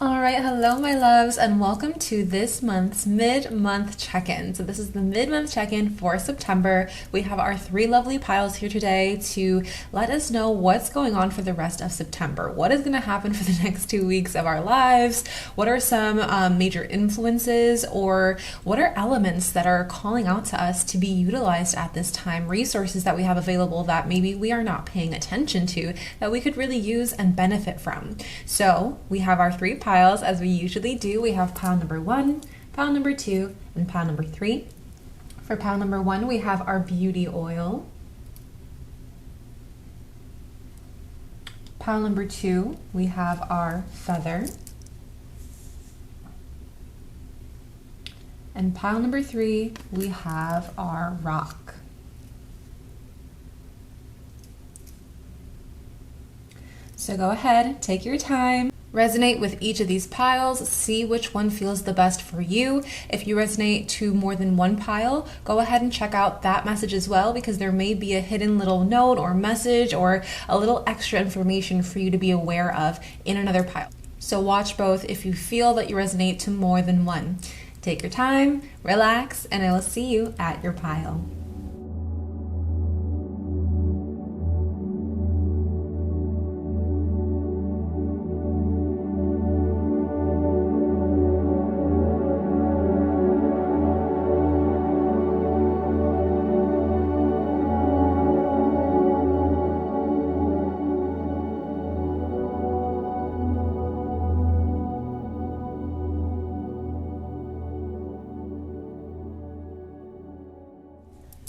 All right, hello my loves, and welcome to this month's mid-month check-in. So this is the mid-month check-in for September. We have our three lovely piles here today to let us know what's going on for the rest of September. What is going to happen for the next 2 weeks of our lives? What are some major influences, or what are elements that are calling out to us to be utilized at this time? Resources that we have available that maybe we are not paying attention to that we could really use and benefit from. So we have our three piles as we usually do. We have pile number 1, pile number 2, and pile number 3. For pile number 1, we have our beauty oil. Pile number 2, we have our feather. And pile number 3, we have our rock. So go ahead, take your time. Resonate with each of these piles, see which one feels the best for you. If you resonate to more than one pile, go ahead and check out that message as well, because there may be a hidden little note or message or a little extra information for you to be aware of in another pile. So watch both if you feel that you resonate to more than one. Take your time, relax, and I will see you at your pile.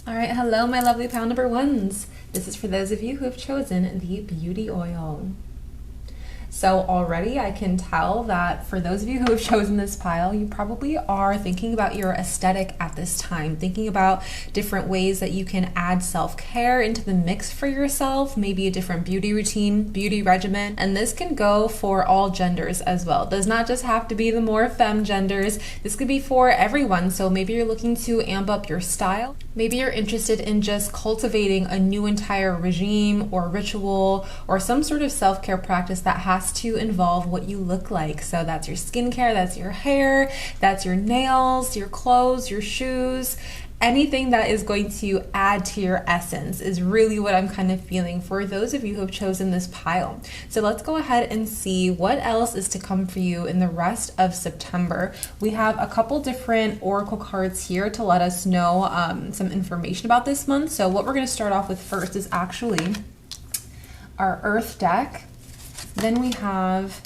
All right, hello, my lovely pile number 1s. This is for those of you who have chosen the beauty oil. So already I can tell that for those of you who have chosen this pile, you probably are thinking about your aesthetic at this time, thinking about different ways that you can add self-care into the mix for yourself, maybe a different beauty routine, beauty regimen, and this can go for all genders as well. It does not just have to be the more femme genders. This could be for everyone. So maybe you're looking to amp up your style. Maybe you're interested in just cultivating a new entire regime or ritual or some sort of self-care practice that has to involve what you look like. So that's your skincare, that's your hair, that's your nails, your clothes, your shoes. Anything that is going to add to your essence is really what I'm kind of feeling for those of you who have chosen this pile. So let's go ahead and see what else is to come for you in the rest of September. We have a couple different oracle cards here to let us know some information about this month. So what we're going to start off with first is actually our Earth deck. Then we have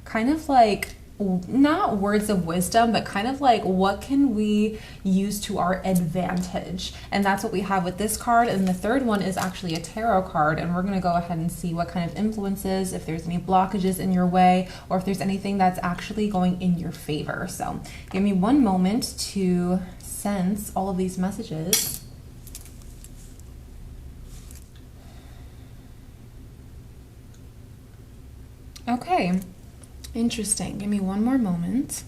kind of like, not words of wisdom, but kind of like what can we use to our advantage? And that's what we have with this card. And the third one is actually a tarot card. And we're going to go ahead and see what kind of influences, if there's any blockages in your way, or if there's anything that's actually going in your favor. So give me one moment to sense all of these messages. Okay. Interesting. Give me one more moment.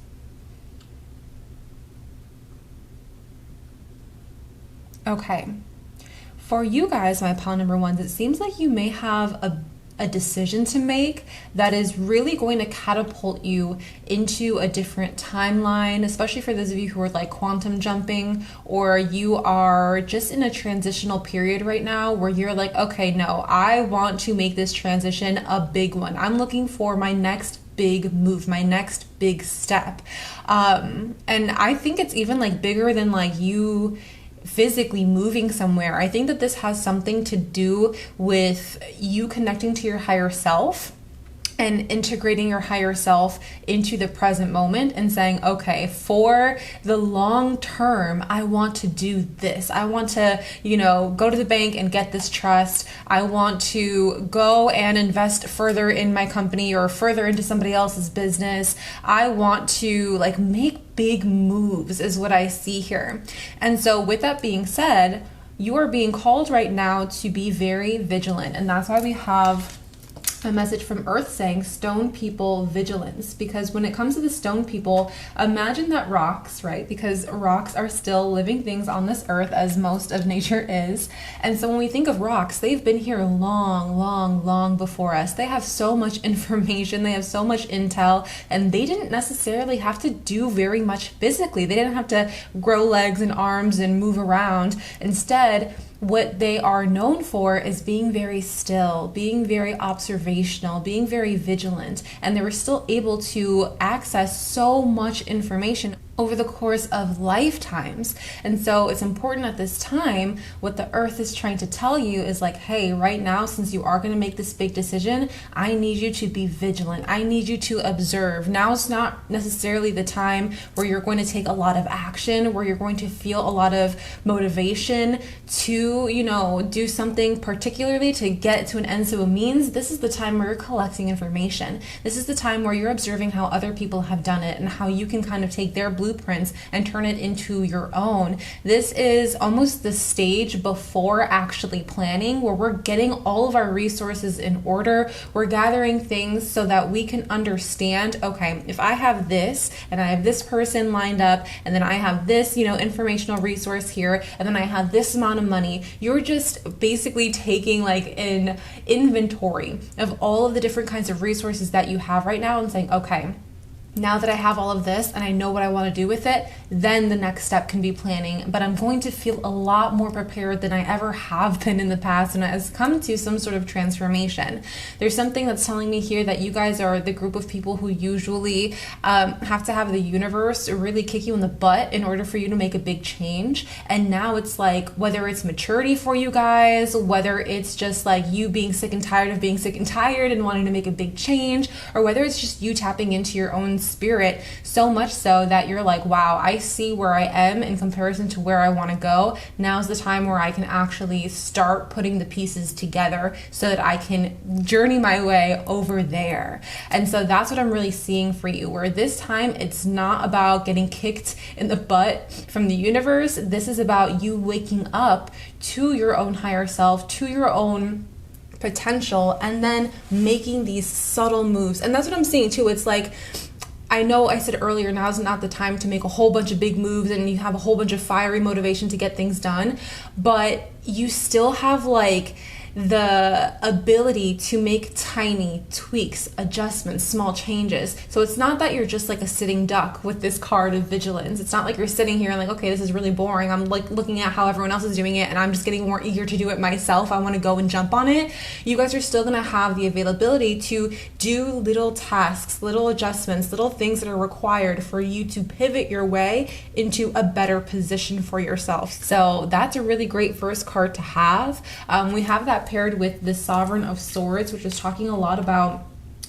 Okay. For you guys, my pile number 1s, it seems like you may have a decision to make that is really going to catapult you into a different timeline, especially for those of you who are like quantum jumping, or you are just in a transitional period right now where you're like, okay, no, I want to make this transition a big one. I'm looking for my next big move, my next big step. And I think it's even like bigger than like you physically moving somewhere. I think that this has something to do with you connecting to your higher self and integrating your higher self into the present moment and saying, okay, for the long term, I want to do this. I want to, go to the bank and get this trust. I want to go and invest further in my company or further into somebody else's business. I want to make big moves is what I see here. And so with that being said, you are being called right now to be very vigilant. And that's why we have a message from Earth saying stone people vigilance, because when it comes to the stone people, imagine that rocks, right? Because rocks are still living things on this earth, as most of nature is. And so when we think of rocks, they've been here long before us. They have so much information, they have so much intel, and they didn't necessarily have to do very much physically. They didn't have to grow legs and arms and move around. Instead, what they are known for is being very still, being very observational, being very vigilant, and they were still able to access so much information over the course of lifetimes. And so it's important at this time, what the earth is trying to tell you is like, hey, right now, since you are going to make this big decision, I need you to be vigilant. I need you to observe. Now is not necessarily the time where you're going to take a lot of action, where you're going to feel a lot of motivation to, do something particularly to get to an end to a means. This is the time where you're collecting information. This is the time where you're observing how other people have done it and how you can kind of take their blueprints and turn it into your own. This is almost the stage before actually planning, where we're getting all of our resources in order. We're gathering things so that we can understand, okay, if I have this and I have this person lined up, and then I have this, informational resource here, and then I have this amount of money, you're just basically taking like an inventory of all of the different kinds of resources that you have right now and saying, okay, now that I have all of this and I know what I want to do with it, then the next step can be planning. But I'm going to feel a lot more prepared than I ever have been in the past, and it has come to some sort of transformation. There's something that's telling me here that you guys are the group of people who usually have to have the universe really kick you in the butt in order for you to make a big change. And now it's like, whether it's maturity for you guys, whether it's just like you being sick and tired of being sick and tired and wanting to make a big change, or whether it's just you tapping into your own spirit so much so that you're like, wow, I see where I am in comparison to where I want to go. Now's the time where I can actually start putting the pieces together so that I can journey my way over there. And so that's what I'm really seeing for you, where this time it's not about getting kicked in the butt from the universe. This is about you waking up to your own higher self, to your own potential, and then making these subtle moves. And that's what I'm seeing too. It's like, I know I said earlier, now is not the time to make a whole bunch of big moves and you have a whole bunch of fiery motivation to get things done, but you still have like the ability to make tiny tweaks, adjustments, small changes. So it's not that you're just like a sitting duck with this card of vigilance. It's not like you're sitting here and like, okay, this is really boring. I'm like looking at how everyone else is doing it and I'm just getting more eager to do it myself. I want to go and jump on it. You guys are still going to have the availability to do little tasks, little adjustments, little things that are required for you to pivot your way into a better position for yourself. So that's a really great first card to have. We have that paired with the Sovereign of Swords, which is talking a lot about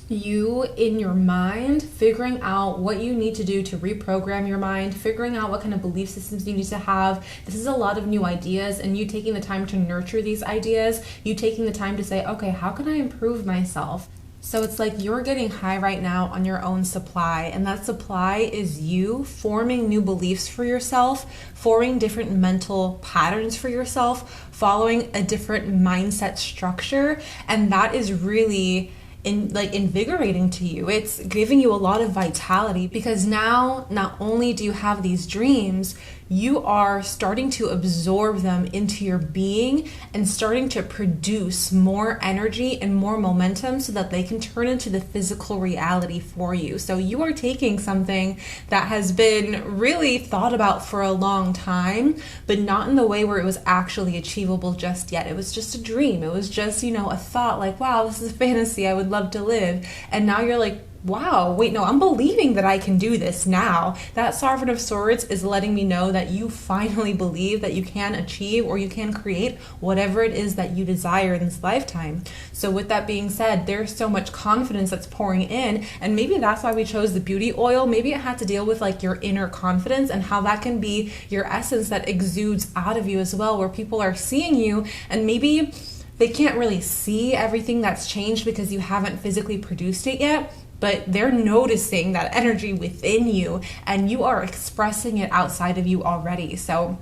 you in your mind, figuring out what you need to do to reprogram your mind, figuring out what kind of belief systems you need to have. This is a lot of new ideas, and you taking the time to nurture these ideas, you taking the time to say, okay, how can I improve myself? So it's like you're getting high right now on your own supply, and that supply is you forming new beliefs for yourself, forming different mental patterns for yourself, following a different mindset structure, and that is really invigorating to you. It's giving you a lot of vitality, because now not only do you have these dreams, you are starting to absorb them into your being and starting to produce more energy and more momentum so that they can turn into the physical reality for you. So you are taking something that has been really thought about for a long time, but not in the way where it was actually achievable just yet. It was just a dream. It was just, a thought like, wow, this is a fantasy I would love to live. And now you're like, wow, wait, no, I'm believing that I can do this now. That Sovereign of Swords is letting me know that you finally believe that you can achieve or you can create whatever it is that you desire in this lifetime. So with that being said, there's so much confidence that's pouring in, and maybe that's why we chose the beauty oil. Maybe it had to deal with like your inner confidence and how that can be your essence that exudes out of you as well, where people are seeing you and maybe they can't really see everything that's changed because you haven't physically produced it yet, but they're noticing that energy within you and you are expressing it outside of you already. So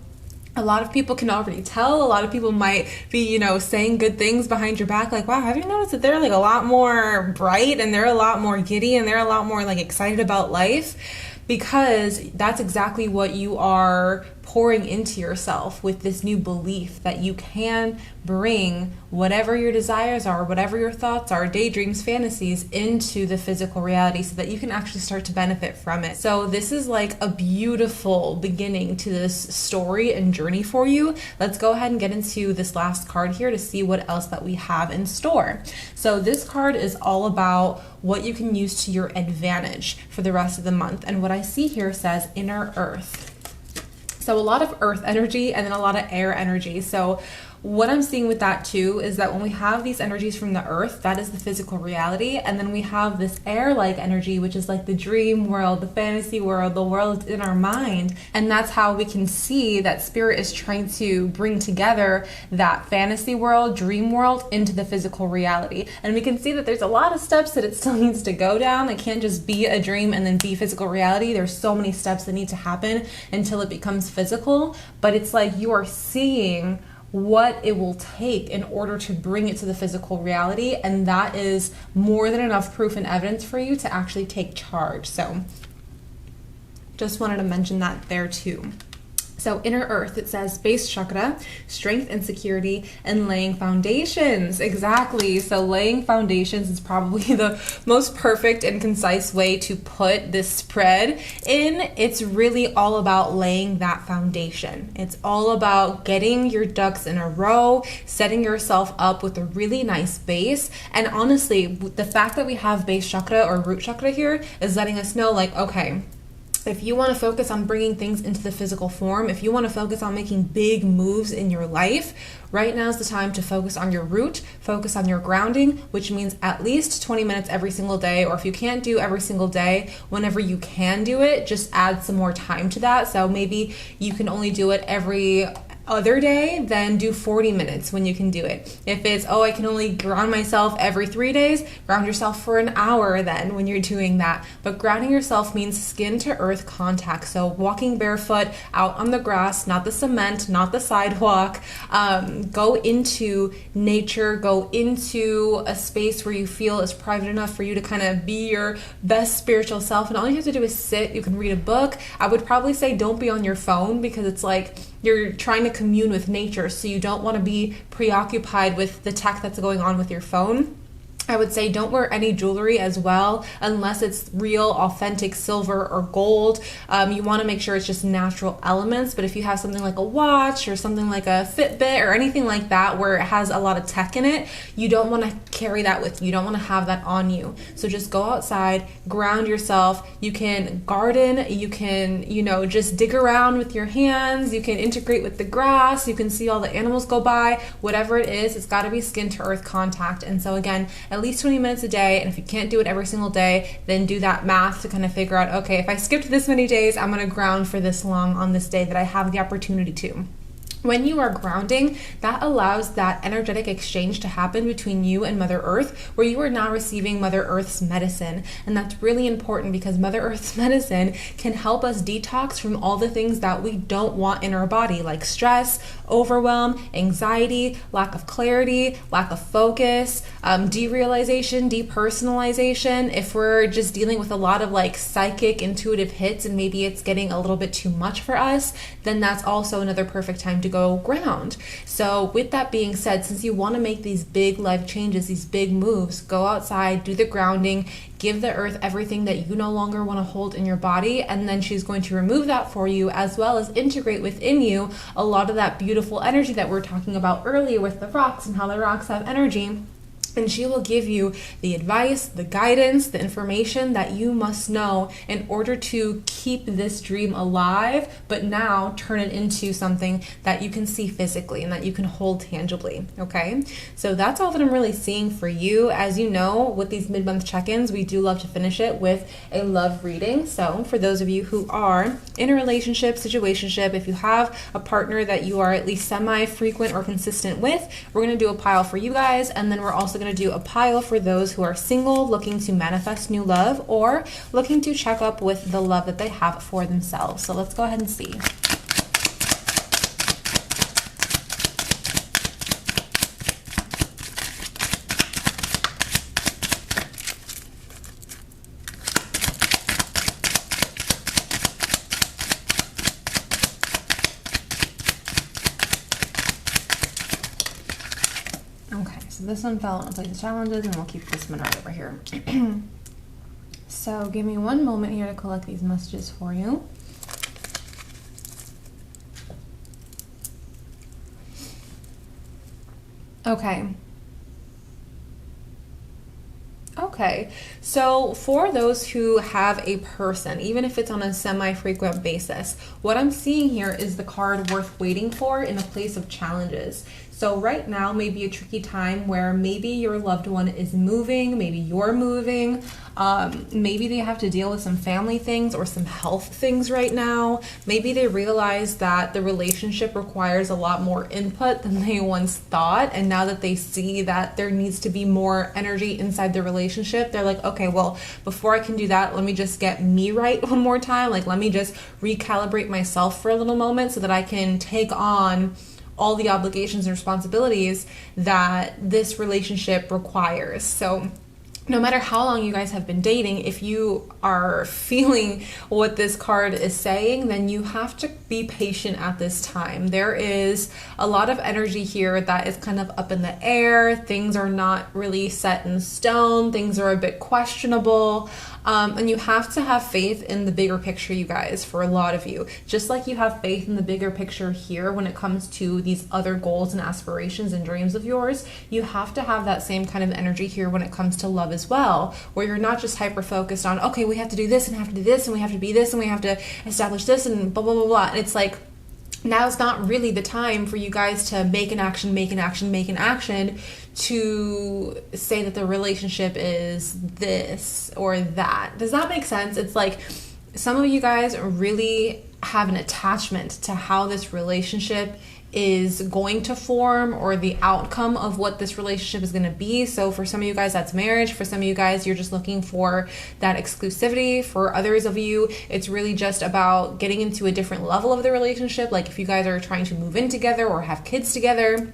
A lot of people can already tell. A lot of people might be, you know, saying good things behind your back. Like, wow, have you noticed that they're like a lot more bright and they're a lot more giddy and they're a lot more like excited about life? Because that's exactly what you are pouring into yourself with this new belief that you can bring whatever your desires are, whatever your thoughts are, daydreams, fantasies into the physical reality so that you can actually start to benefit from it. So this is like a beautiful beginning to this story and journey for you. Let's go ahead and get into this last card here to see what else that we have in store. So this card is all about what you can use to your advantage for the rest of the month. And what I see here says inner earth. So a lot of earth energy and then a lot of air energy. So what I'm seeing with that too is that when we have these energies from the earth, that is the physical reality. And then we have this air-like energy, which is like the dream world, the fantasy world, the world in our mind. And that's how we can see that spirit is trying to bring together that fantasy world, dream world into the physical reality. And we can see that there's a lot of steps that it still needs to go down. It can't just be a dream and then be physical reality. There's so many steps that need to happen until it becomes physical. But it's like you are seeing what it will take in order to bring it to the physical reality, and that is more than enough proof and evidence for you to actually take charge. So just wanted to mention that there too. So inner earth, it says base chakra, strength and security, and laying foundations. Exactly. So laying foundations is probably the most perfect and concise way to put this spread in. It's really all about laying that foundation. It's all about getting your ducks in a row, setting yourself up with a really nice base. And honestly, the fact that we have base chakra or root chakra here is letting us know, like, okay, if you want to focus on bringing things into the physical form, if you want to focus on making big moves in your life, right now is the time to focus on your root, focus on your grounding, which means at least 20 minutes every single day, or if you can't do every single day, whenever you can do it, just add some more time to that. So maybe you can only do it every other day, then do 40 minutes when you can do it. If it's, oh, I can only ground myself every 3 days, ground yourself for an hour then when you're doing that. But grounding yourself means skin to earth contact. So walking barefoot out on the grass, not the cement, not the sidewalk. Go into nature, go into a space where you feel is private enough for you to kind of be your best spiritual self. And all you have to do is sit. You can read a book. I would probably say don't be on your phone, because it's like you're trying to commune with nature, so you don't want to be preoccupied with the tech that's going on with your phone. I would say don't wear any jewelry as well, unless it's real, authentic silver or gold. You want to make sure it's just natural elements. But if you have something like a watch or something like a Fitbit or anything like that where it has a lot of tech in it, you don't want to carry that with you. You don't want to have that on you. So just go outside, ground yourself. You can garden. You can, just dig around with your hands. You can integrate with the grass. You can see all the animals go by. Whatever it is, it's got to be skin to earth contact. And so again, at least 20 minutes a day. And if you can't do it every single day, then do that math to kind of figure out, okay, if I skipped this many days, I'm going to ground for this long on this day that I have the opportunity to. When you are grounding, that allows that energetic exchange to happen between you and Mother Earth, where you are now receiving Mother Earth's medicine. And that's really important because Mother Earth's medicine can help us detox from all the things that we don't want in our body, like stress, overwhelm, anxiety, lack of clarity, lack of focus, derealization, depersonalization. If we're just dealing with a lot of like psychic, intuitive hits and maybe it's getting a little bit too much for us, then that's also another perfect time to go ground. So with that being said, since you want to make these big life changes, these big moves, go outside, do the grounding, give the earth everything that you no longer want to hold in your body, and then she's going to remove that for you, as well as integrate within you a lot of that beautiful energy that we're talking about earlier with the rocks and how the rocks have energy. And she will give you the advice, the guidance, the information that you must know in order to keep this dream alive, but now turn it into something that you can see physically and that you can hold tangibly, okay? So that's all that I'm really seeing for you. As you know, with these mid-month check-ins, we do love to finish it with a love reading. So for those of you who are in a relationship, situationship, if you have a partner that you are at least semi-frequent or consistent with, we're going to do a pile for you guys, and then we're also going to do a pile for those who are single, looking to manifest new love, or looking to check up with the love that they have for themselves. So let's go ahead and see. Okay, so this one fell into place of challenges, and we'll keep this one right over here. So give me one moment here to collect these messages for you. Okay. Okay, so for those who have a person, even if it's on a semi-frequent basis, what I'm seeing here is the card worth waiting for in a place of challenges. So right now may be a tricky time where maybe your loved one is moving, maybe you're moving, maybe they have to deal with some family things or some health things right now. Maybe they realize that the relationship requires a lot more input than they once thought, and now that they see that there needs to be more energy inside the relationship, they're like, okay, well, before I can do that, let me just get me right one more time. Like, let me just recalibrate myself for a little moment so that I can take on all the obligations and responsibilities that this relationship requires. So no matter how long you guys have been dating, if you are feeling what this card is saying, then you have to be patient at this time. There is a lot of energy here that is kind of up in the air. Things are not really set in stone. Things are a bit questionable. And you have to have faith in the bigger picture, you guys, for a lot of you. Just like you have faith in the bigger picture here when it comes to these other goals and aspirations and dreams of yours, you have to have that same kind of energy here when it comes to love as well, where you're not just hyper-focused on, okay, we have to do this and have to do this and we have to be this and we have to establish this and blah, blah, blah, blah. And it's like, now's not really the time for you guys to make an action to say that the relationship is this or that. Does that make sense? It's like some of you guys really have an attachment to how this relationship is going to form or the outcome of what this relationship is going to be. So for some of you guys, that's marriage. For some of you guys, you're just looking for that exclusivity. For others of you, it's really just about getting into a different level of the relationship. Like if you guys are trying to move in together or have kids together.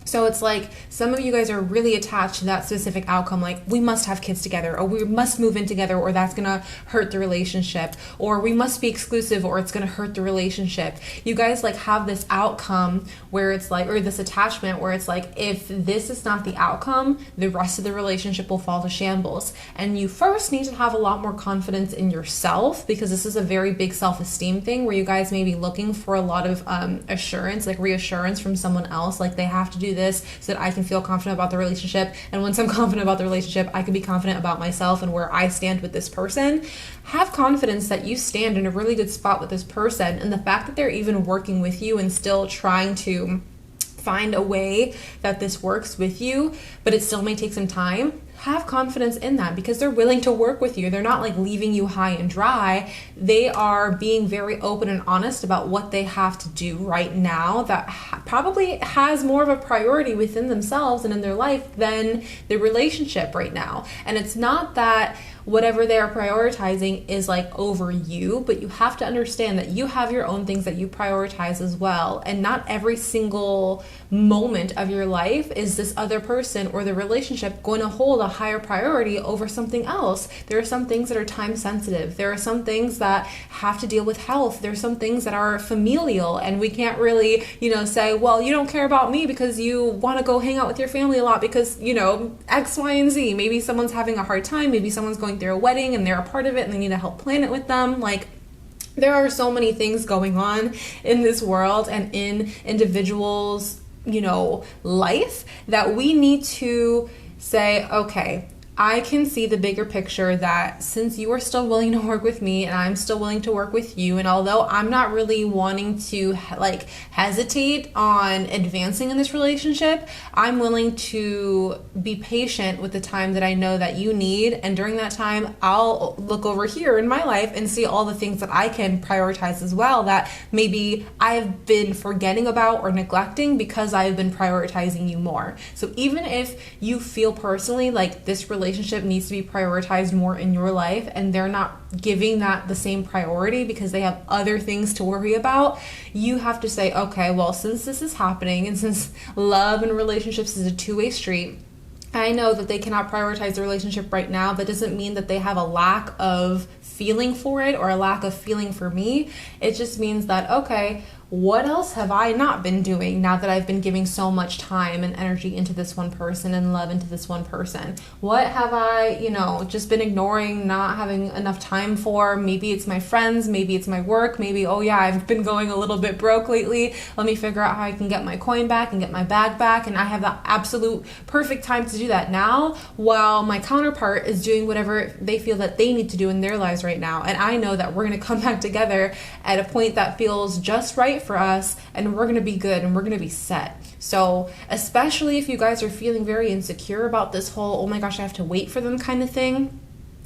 So it's like some of you guys are really attached to that specific outcome, like we must have kids together or we must move in together or that's going to hurt the relationship, or we must be exclusive or it's going to hurt the relationship. You guys like have this outcome where it's like, or this attachment where it's like, if this is not the outcome, the rest of the relationship will fall to shambles. And you first need to have a lot more confidence in yourself, because this is a very big self-esteem thing where you guys may be looking for a lot of assurance, like reassurance from someone else, like they have to do this so that I can feel confident about the relationship, and once I'm confident about the relationship, I can be confident about myself and where I stand with this person. Have confidence that you stand in a really good spot with this person, and the fact that they're even working with you and still trying to find a way that this works with you, but it still may take some time. Have confidence in that, because they're willing to work with you. They're not like leaving you high and dry. They are being very open and honest about what they have to do right now that probably has more of a priority within themselves and in their life than the relationship right now. And it's not that whatever they are prioritizing is like over you, but you have to understand that you have your own things that you prioritize as well. And not every single moment of your life is this other person or the relationship going to hold a higher priority over something else. There are some things that are time sensitive. There are some things that have to deal with health. There are some things that are familial, and we can't really, say, well, you don't care about me because you want to go hang out with your family a lot because, X, Y, and Z. Maybe someone's having a hard time. Maybe someone's going through a wedding and they're a part of it and they need to help plan it with them. Like, there are so many things going on in this world and in individuals' life that we need to say, okay, I can see the bigger picture, that since you are still willing to work with me and I'm still willing to work with you, and although I'm not really wanting to hesitate on advancing in this relationship, I'm willing to be patient with the time that I know that you need, and during that time I'll look over here in my life and see all the things that I can prioritize as well that maybe I've been forgetting about or neglecting because I've been prioritizing you more. So even if you feel personally like this relationship needs to be prioritized more in your life and they're not giving that the same priority because they have other things to worry about, you have to say, okay, well, since this is happening and since love and relationships is a two-way street, I know that they cannot prioritize the relationship right now. That doesn't mean that they have a lack of feeling for it or a lack of feeling for me. It just means that, okay, what else have I not been doing now that I've been giving so much time and energy into this one person and love into this one person? What have I, just been ignoring, not having enough time for? Maybe it's my friends, maybe it's my work, maybe, oh yeah, I've been going a little bit broke lately. Let me figure out how I can get my coin back and get my bag back. And I have the absolute perfect time to do that now, while my counterpart is doing whatever they feel that they need to do in their lives right now. And I know that we're going to come back together at a point that feels just right for us, and we're going to be good and we're going to be set. So especially if you guys are feeling very insecure about this whole, oh my gosh, I have to wait for them kind of thing,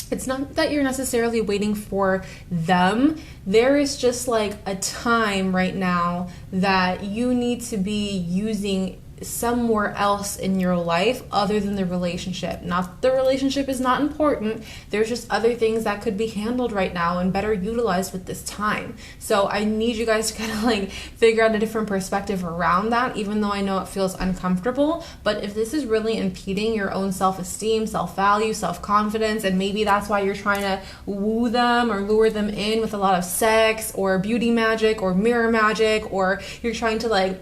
it's not that you're necessarily waiting for them. There is just like a time right now that you need to be using somewhere else in your life other than the relationship. Not that the relationship is not important. There's just other things that could be handled right now and better utilized with this time. So I need you guys to kind of like figure out a different perspective around that, even though I know it feels uncomfortable. But if this is really impeding your own self-esteem, self-value, self-confidence, and maybe that's why you're trying to woo them or lure them in with a lot of sex or beauty magic or mirror magic, or you're trying to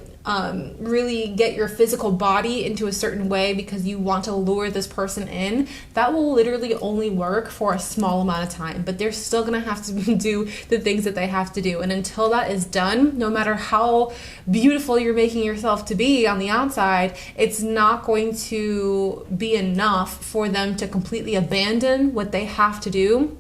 really get your physical body into a certain way because you want to lure this person in, that will literally only work for a small amount of time, but they're still gonna have to do the things that they have to do. And until that is done, no matter how beautiful you're making yourself to be on the outside, it's not going to be enough for them to completely abandon what they have to do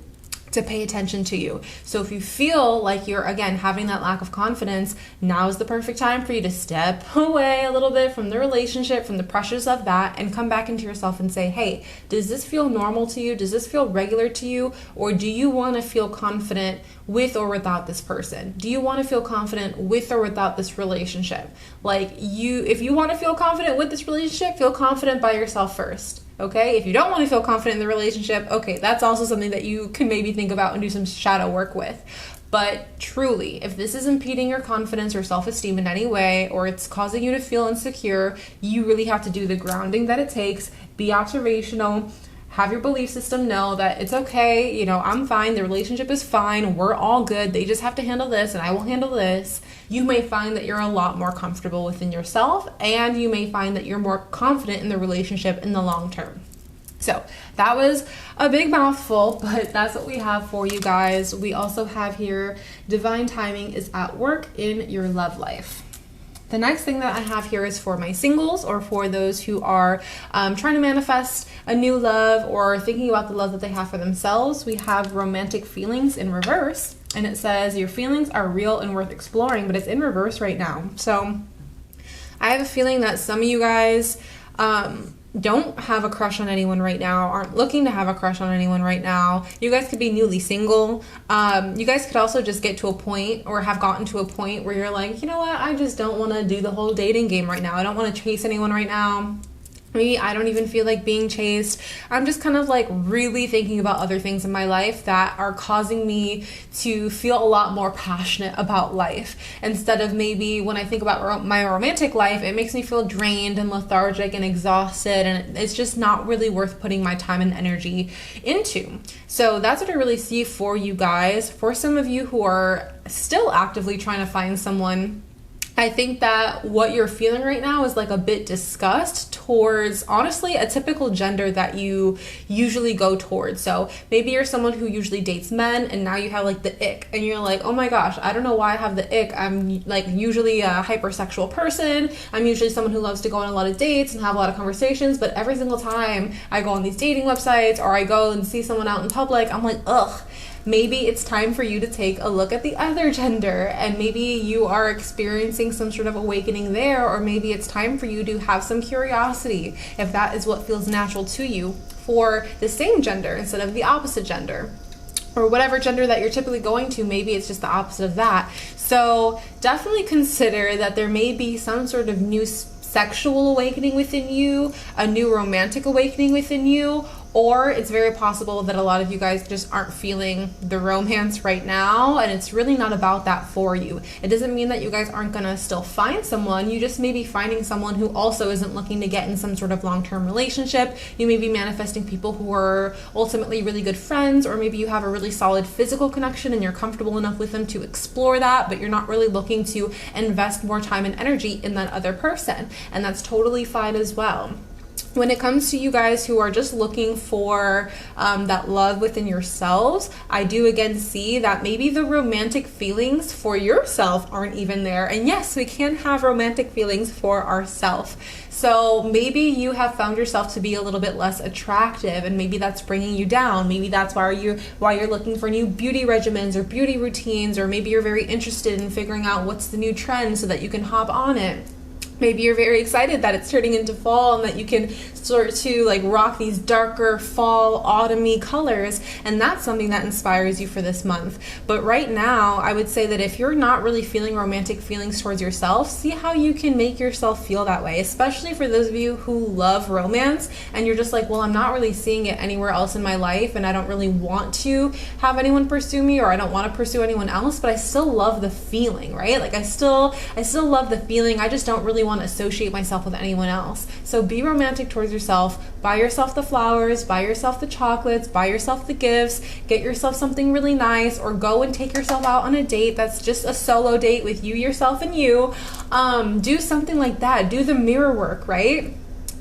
to pay attention to you. So if you feel like you're, again, having that lack of confidence, now is the perfect time for you to step away a little bit from the relationship, from the pressures of that, and come back into yourself and say, hey, does this feel normal to you? Does this feel regular to you? Or do you want to feel confident with or without this person? Do you want to feel confident with or without this relationship? If you want to feel confident with this relationship, feel confident by yourself first. Okay, if you don't want to feel confident in the relationship, okay, that's also something that you can maybe think about and do some shadow work with. But truly, if this is impeding your confidence or self-esteem in any way, or it's causing you to feel insecure, you really have to do the grounding that it takes, be observational, have your belief system know that it's okay, I'm fine, the relationship is fine, we're all good, they just have to handle this and I will handle this. You may find that you're a lot more comfortable within yourself, and you may find that you're more confident in the relationship in the long term. So that was a big mouthful, but that's what we have for you guys. We also have here, divine timing is at work in your love life. The next thing that I have here is for my singles, or for those who are trying to manifest a new love or thinking about the love that they have for themselves. We have romantic feelings in reverse, and it says your feelings are real and worth exploring, but it's in reverse right now. So I have a feeling that some of you guys don't have a crush on anyone right now, aren't looking to have a crush on anyone right now. You guys could be newly single. You guys could also just get to a point, or have gotten to a point, where you're like, you know what, I just don't want to do the whole dating game right now. I don't want to chase anyone right now. Maybe I don't even feel like being chased. I'm just kind of really thinking about other things in my life that are causing me to feel a lot more passionate about life. Instead of maybe when I think about my romantic life, it makes me feel drained and lethargic and exhausted, and it's just not really worth putting my time and energy into. So that's what I really see for you guys. For some of you who are still actively trying to find someone, I think that what you're feeling right now is a bit disgust towards, honestly, a typical gender that you usually go towards. So maybe you're someone who usually dates men, and now you have the ick, and you're like, oh my gosh, I don't know why I have the ick. I'm usually a hypersexual person. I'm usually someone who loves to go on a lot of dates and have a lot of conversations, but every single time I go on these dating websites or I go and see someone out in public, I'm like, ugh. Maybe it's time for you to take a look at the other gender, and maybe you are experiencing some sort of awakening there, or maybe it's time for you to have some curiosity, if that is what feels natural to you, for the same gender instead of the opposite gender. Or whatever gender that you're typically going to, maybe it's just the opposite of that. So definitely consider that there may be some sort of new sexual awakening within you, a new romantic awakening within you, Or it's very possible that a lot of you guys just aren't feeling the romance right now, and it's really not about that for you. It doesn't mean that you guys aren't gonna still find someone. You just may be finding someone who also isn't looking to get in some sort of long-term relationship. You may be manifesting people who are ultimately really good friends, or maybe you have a really solid physical connection and you're comfortable enough with them to explore that, but you're not really looking to invest more time and energy in that other person, and that's totally fine as well. When it comes to you guys who are just looking for that love within yourselves, I do again see that maybe the romantic feelings for yourself aren't even there. And yes, we can have romantic feelings for ourselves. So maybe you have found yourself to be a little bit less attractive, and maybe that's bringing you down. Maybe that's why you're looking for new beauty regimens or beauty routines, or maybe you're very interested in figuring out what's the new trend so that you can hop on it. Maybe you're very excited that it's turning into fall and that you can start to like rock these darker fall autumny colors, and that's something that inspires you for this month. But right now, I would say that if you're not really feeling romantic feelings towards yourself, see how you can make yourself feel that way, especially for those of you who love romance and you're just like, well, I'm not really seeing it anywhere else in my life, and I don't really want to have anyone pursue me, or I don't want to pursue anyone else, but I still love the feeling, right? Like I still love the feeling. I just don't really want to associate myself with anyone else. So be romantic towards yourself. Buy yourself the flowers, buy yourself the chocolates, buy yourself the gifts, get yourself something really nice, or go and take yourself out on a date that's just a solo date with you, yourself, and you. Do something like that. Do the mirror work, right?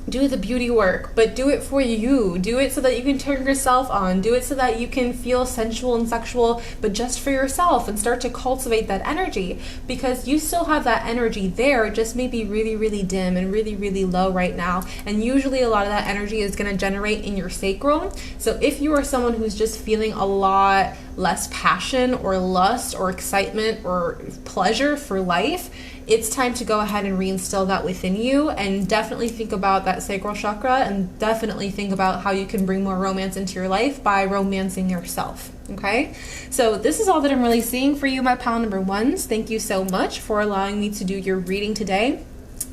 Do the beauty work, but do it for you. Do it so that you can turn yourself on. Do it so that you can feel sensual and sexual, but just for yourself, and start to cultivate that energy, because you still have that energy there. It just may be really, really dim and really, really low right now. And usually a lot of that energy is going to generate in your sacral. So if you are someone who's just feeling a lot less passion or lust or excitement or pleasure for life, it's time to go ahead and reinstill that within you, and definitely think about that sacral chakra, and definitely think about how you can bring more romance into your life by romancing yourself. Okay, so this is all that I'm really seeing for you, my pile number ones. Thank you so much for allowing me to do your reading today.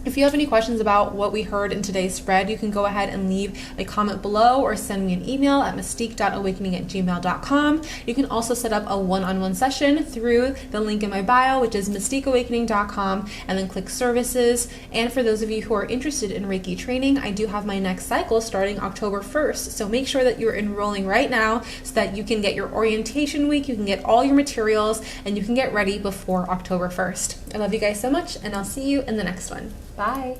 If you have any questions about what we heard in today's spread, you can go ahead and leave a comment below or send me an email at mystique.awakening@gmail.com. You can also set up a one-on-one session through the link in my bio, which is mystiqueawakening.com, and then click services. And for those of you who are interested in Reiki training, I do have my next cycle starting October 1st. So make sure that you're enrolling right now so that you can get your orientation week, you can get all your materials, and you can get ready before October 1st. I love you guys so much, and I'll see you in the next one. Bye.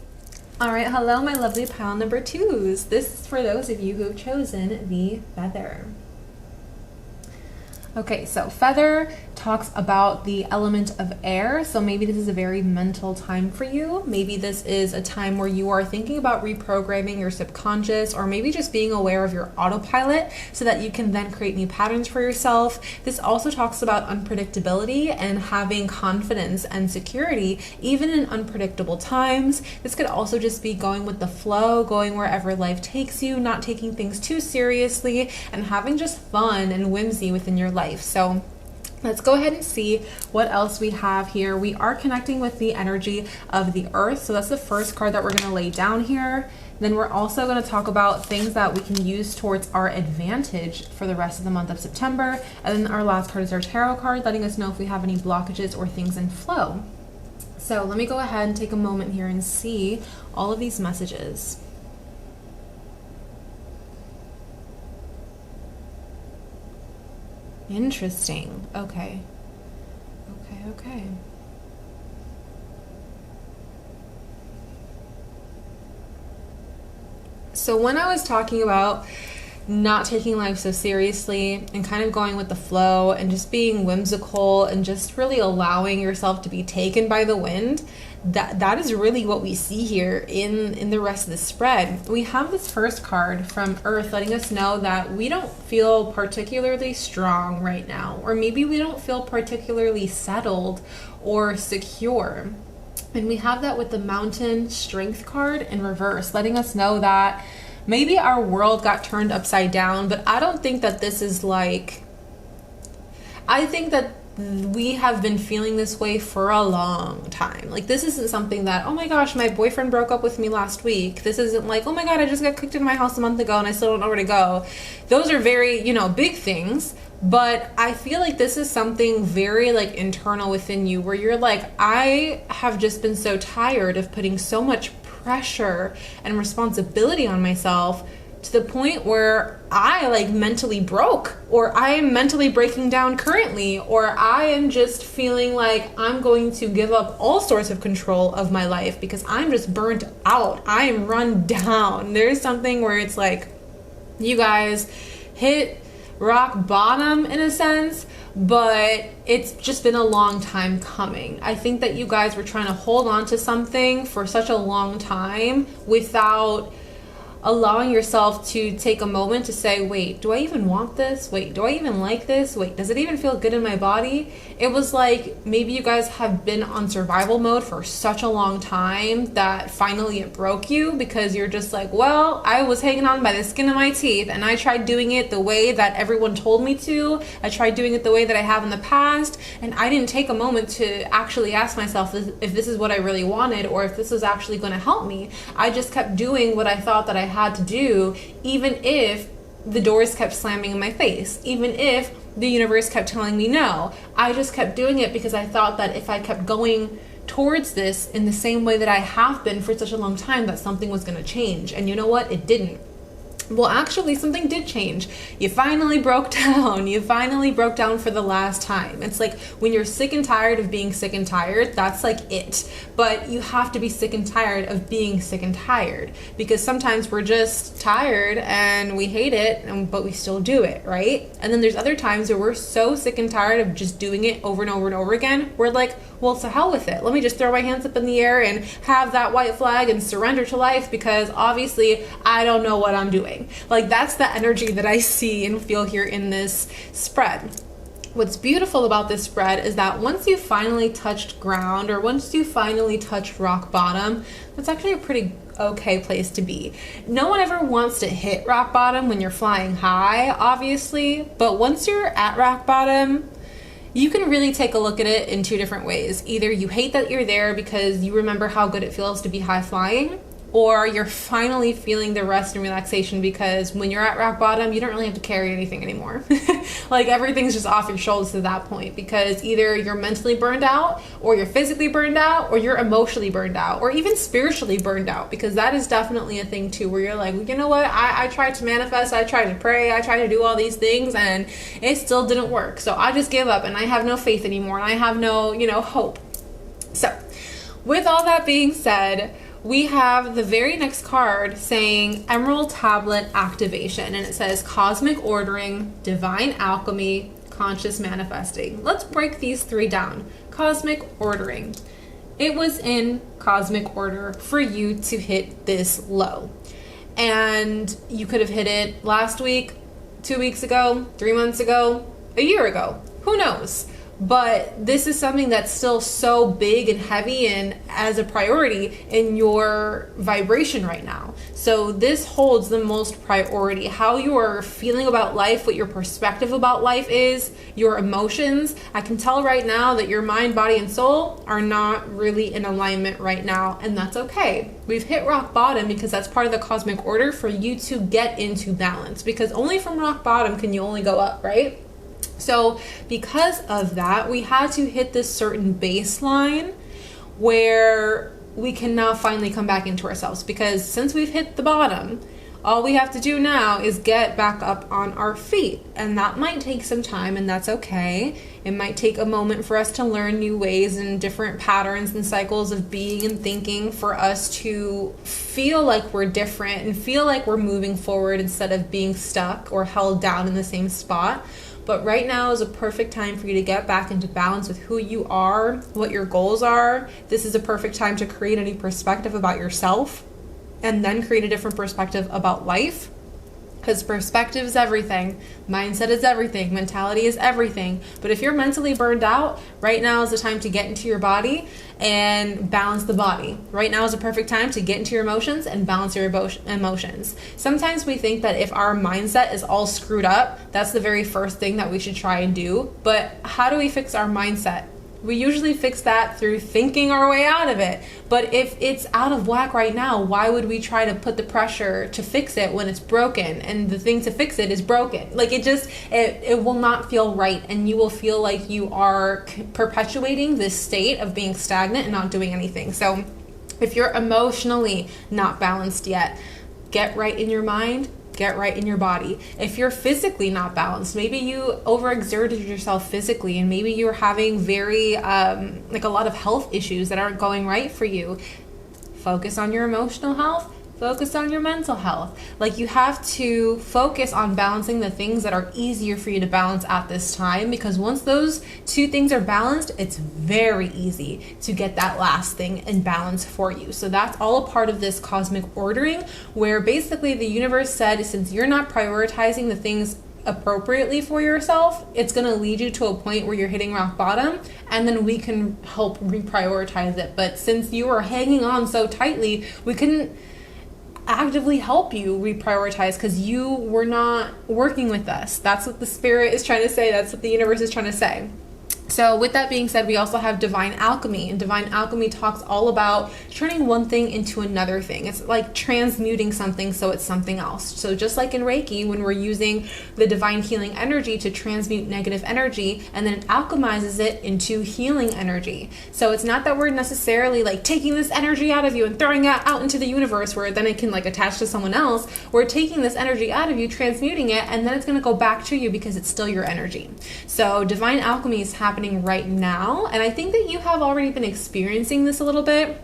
All right, hello, my lovely pile number twos. This is for those of you who have chosen the feather. Okay, so feather talks about the element of air. So maybe this is a very mental time for you. Maybe this is a time where you are thinking about reprogramming your subconscious, or maybe just being aware of your autopilot so that you can then create new patterns for yourself. This also talks about unpredictability and having confidence and security even in unpredictable times. This could also just be going with the flow, going wherever life takes you, not taking things too seriously, and having just fun and whimsy within your life. So let's go ahead and see what else we have here. We are connecting with the energy of the earth. So that's the first card that we're going to lay down here. Then we're also going to talk about things that we can use towards our advantage for the rest of the month of September. And then our last card is our tarot card, letting us know if we have any blockages or things in flow. So let me go ahead and take a moment here and see all of these messages. Interesting. Okay. Okay. So when I was talking about not taking life so seriously and kind of going with the flow and just being whimsical and just really allowing yourself to be taken by the wind, that is really what we see here in the rest of the spread. We have this first card from Earth letting us know that we don't feel particularly strong right now, or maybe we don't feel particularly settled or secure. And we have that with the Mountain Strength card in reverse, letting us know that maybe our world got turned upside down, but I don't think that this is like, I think that we have been feeling this way for a long time. Like, this isn't something that, oh my gosh, my boyfriend broke up with me last week. This isn't like, oh my God, I just got kicked out of my house a month ago and I still don't know where to go. Those are very, big things. But I feel like this is something very like internal within you where you're like, I have just been so tired of putting so much pressure and responsibility on myself to the point where I like mentally broke, or I am mentally breaking down currently, or I am just feeling like I'm going to give up all sorts of control of my life because I'm just burnt out. I am run down. There's something where it's like you guys hit rock bottom in a sense, but it's just been a long time coming. I think that you guys were trying to hold on to something for such a long time without allowing yourself to take a moment to say, wait, do I even want this? Wait, do I even like this? Wait, does it even feel good in my body? It was like maybe you guys have been on survival mode for such a long time that finally it broke you because you're just like, well, I was hanging on by the skin of my teeth and I tried doing it the way that everyone told me to. I tried doing it the way that I have in the past, and I didn't take a moment to actually ask myself if this is what I really wanted or if this was actually going to help me. I just kept doing what I thought that I had to do, even if the doors kept slamming in my face, even if the universe kept telling me no. I just kept doing it because I thought that if I kept going towards this in the same way that I have been for such a long time, that something was going to change. And you know what? It didn't. Well, actually, something did change. You finally broke down. You finally broke down for the last time. It's like when you're sick and tired of being sick and tired, that's like it. But you have to be sick and tired of being sick and tired, because sometimes we're just tired and we hate it, but we still do it, right? And then there's other times where we're so sick and tired of just doing it over and over and over again. We're like, well, to hell with it. Let me just throw my hands up in the air and have that white flag and surrender to life, because obviously I don't know what I'm doing. Like, that's the energy that I see and feel here in this spread. What's beautiful about this spread is that once you finally touched ground, or once you finally touch rock bottom, that's actually a pretty okay place to be. No one ever wants to hit rock bottom when you're flying high, obviously, but once you're at rock bottom, you can really take a look at it in two different ways. Either you hate that you're there because you remember how good it feels to be high flying, or you're finally feeling the rest and relaxation because when you're at rock bottom, you don't really have to carry anything anymore. Like, everything's just off your shoulders to that point, because either you're mentally burned out, or you're physically burned out, or you're emotionally burned out, or even spiritually burned out, because that is definitely a thing too, where you're like, you know what, I tried to manifest, I tried to pray, I tried to do all these things, and it still didn't work. So I just gave up, and I have no faith anymore, and I have no, hope. So with all that being said, we have the very next card saying Emerald Tablet Activation, and it says Cosmic Ordering, Divine Alchemy, Conscious Manifesting. Let's break these three down. Cosmic Ordering. It was in cosmic order for you to hit this low. And you could have hit it last week, 2 weeks ago, 3 months ago, a year ago. Who knows? But this is something that's still so big and heavy and as a priority in your vibration right now. So this holds the most priority. How you are feeling about life, what your perspective about life is, your emotions. I can tell right now that your mind, body, and soul are not really in alignment right now, and that's okay. We've hit rock bottom because that's part of the cosmic order for you to get into balance, because only from rock bottom can you only go up, right? So because of that, we had to hit this certain baseline where we can now finally come back into ourselves, because since we've hit the bottom, all we have to do now is get back up on our feet. And that might take some time, and that's okay. It might take a moment for us to learn new ways and different patterns and cycles of being and thinking for us to feel like we're different and feel like we're moving forward instead of being stuck or held down in the same spot. But right now is a perfect time for you to get back into balance with who you are, what your goals are. This is a perfect time to create a new perspective about yourself, and then create a different perspective about life. Because perspective is everything, mindset is everything, mentality is everything. But if you're mentally burned out, right now is the time to get into your body and balance the body. Right now is a perfect time to get into your emotions and balance your emotions. Sometimes we think that if our mindset is all screwed up, that's the very first thing that we should try and do. But how do we fix our mindset? We usually fix that through thinking our way out of it. But if it's out of whack right now, why would we try to put the pressure to fix it when it's broken and the thing to fix it is broken? Like it will not feel right, and you will feel like you are perpetuating this state of being stagnant and not doing anything. So if you're emotionally not balanced yet, get right in your mind. Get right in your body. If you're physically not balanced, maybe you overexerted yourself physically, and maybe you're having very like a lot of health issues that aren't going right for you. Focus on your emotional health. Focus on your mental health. Like, you have to focus on balancing the things that are easier for you to balance at this time, because once those two things are balanced, it's very easy to get that last thing in balance for you. So that's all a part of this cosmic ordering, where basically the universe said, since you're not prioritizing the things appropriately for yourself, it's going to lead you to a point where you're hitting rock bottom, and then we can help reprioritize it. But since you are hanging on so tightly, we couldn't actively help you reprioritize because you were not working with us. That's what the spirit is trying to say. That's what the universe is trying to say. So with that being said, we also have divine alchemy, and divine alchemy talks all about turning one thing into another thing. It's like transmuting something so it's something else. So just like in Reiki, when we're using the divine healing energy to transmute negative energy, and then it alchemizes it into healing energy. So it's not that we're necessarily like taking this energy out of you and throwing it out into the universe where then it can like attach to someone else. We're taking this energy out of you, transmuting it, and then it's going to go back to you because it's still your energy. So divine alchemy is happening right now, and I think that you have already been experiencing this a little bit.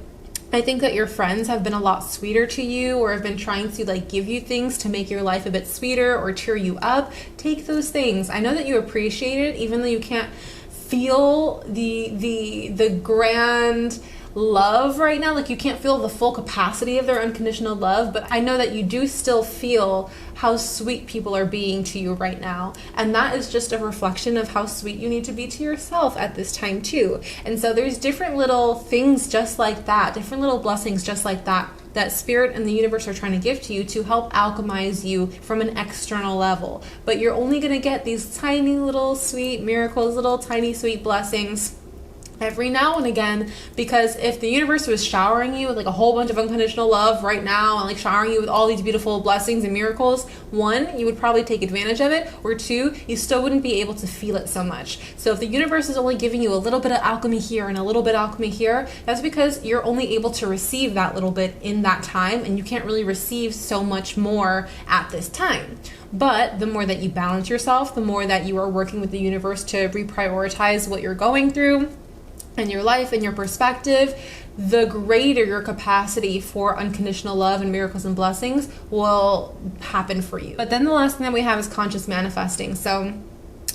I think that your friends have been a lot sweeter to you, or have been trying to like give you things to make your life a bit sweeter or cheer you up. Take those things. I know that you appreciate it, even though you can't feel the grand love right now. Like, you can't feel the full capacity of their unconditional love, but I know that you do still feel how sweet people are being to you right now, and that is just a reflection of how sweet you need to be to yourself at this time too. And so there's different little things just like that, different little blessings just like that, that spirit and the universe are trying to give to you to help alchemize you from an external level. But you're only going to get these tiny little sweet miracles, little tiny sweet blessings every now and again, because if the universe was showering you with like a whole bunch of unconditional love right now, and like showering you with all these beautiful blessings and miracles, one, you would probably take advantage of it, or two, you still wouldn't be able to feel it so much. So if the universe is only giving you a little bit of alchemy here and a little bit of alchemy here, that's because you're only able to receive that little bit in that time, and you can't really receive so much more at this time. But the more that you balance yourself, the more that you are working with the universe to reprioritize what you're going through in your life and your perspective, the greater your capacity for unconditional love and miracles and blessings will happen for you. But then the last thing that we have is conscious manifesting. So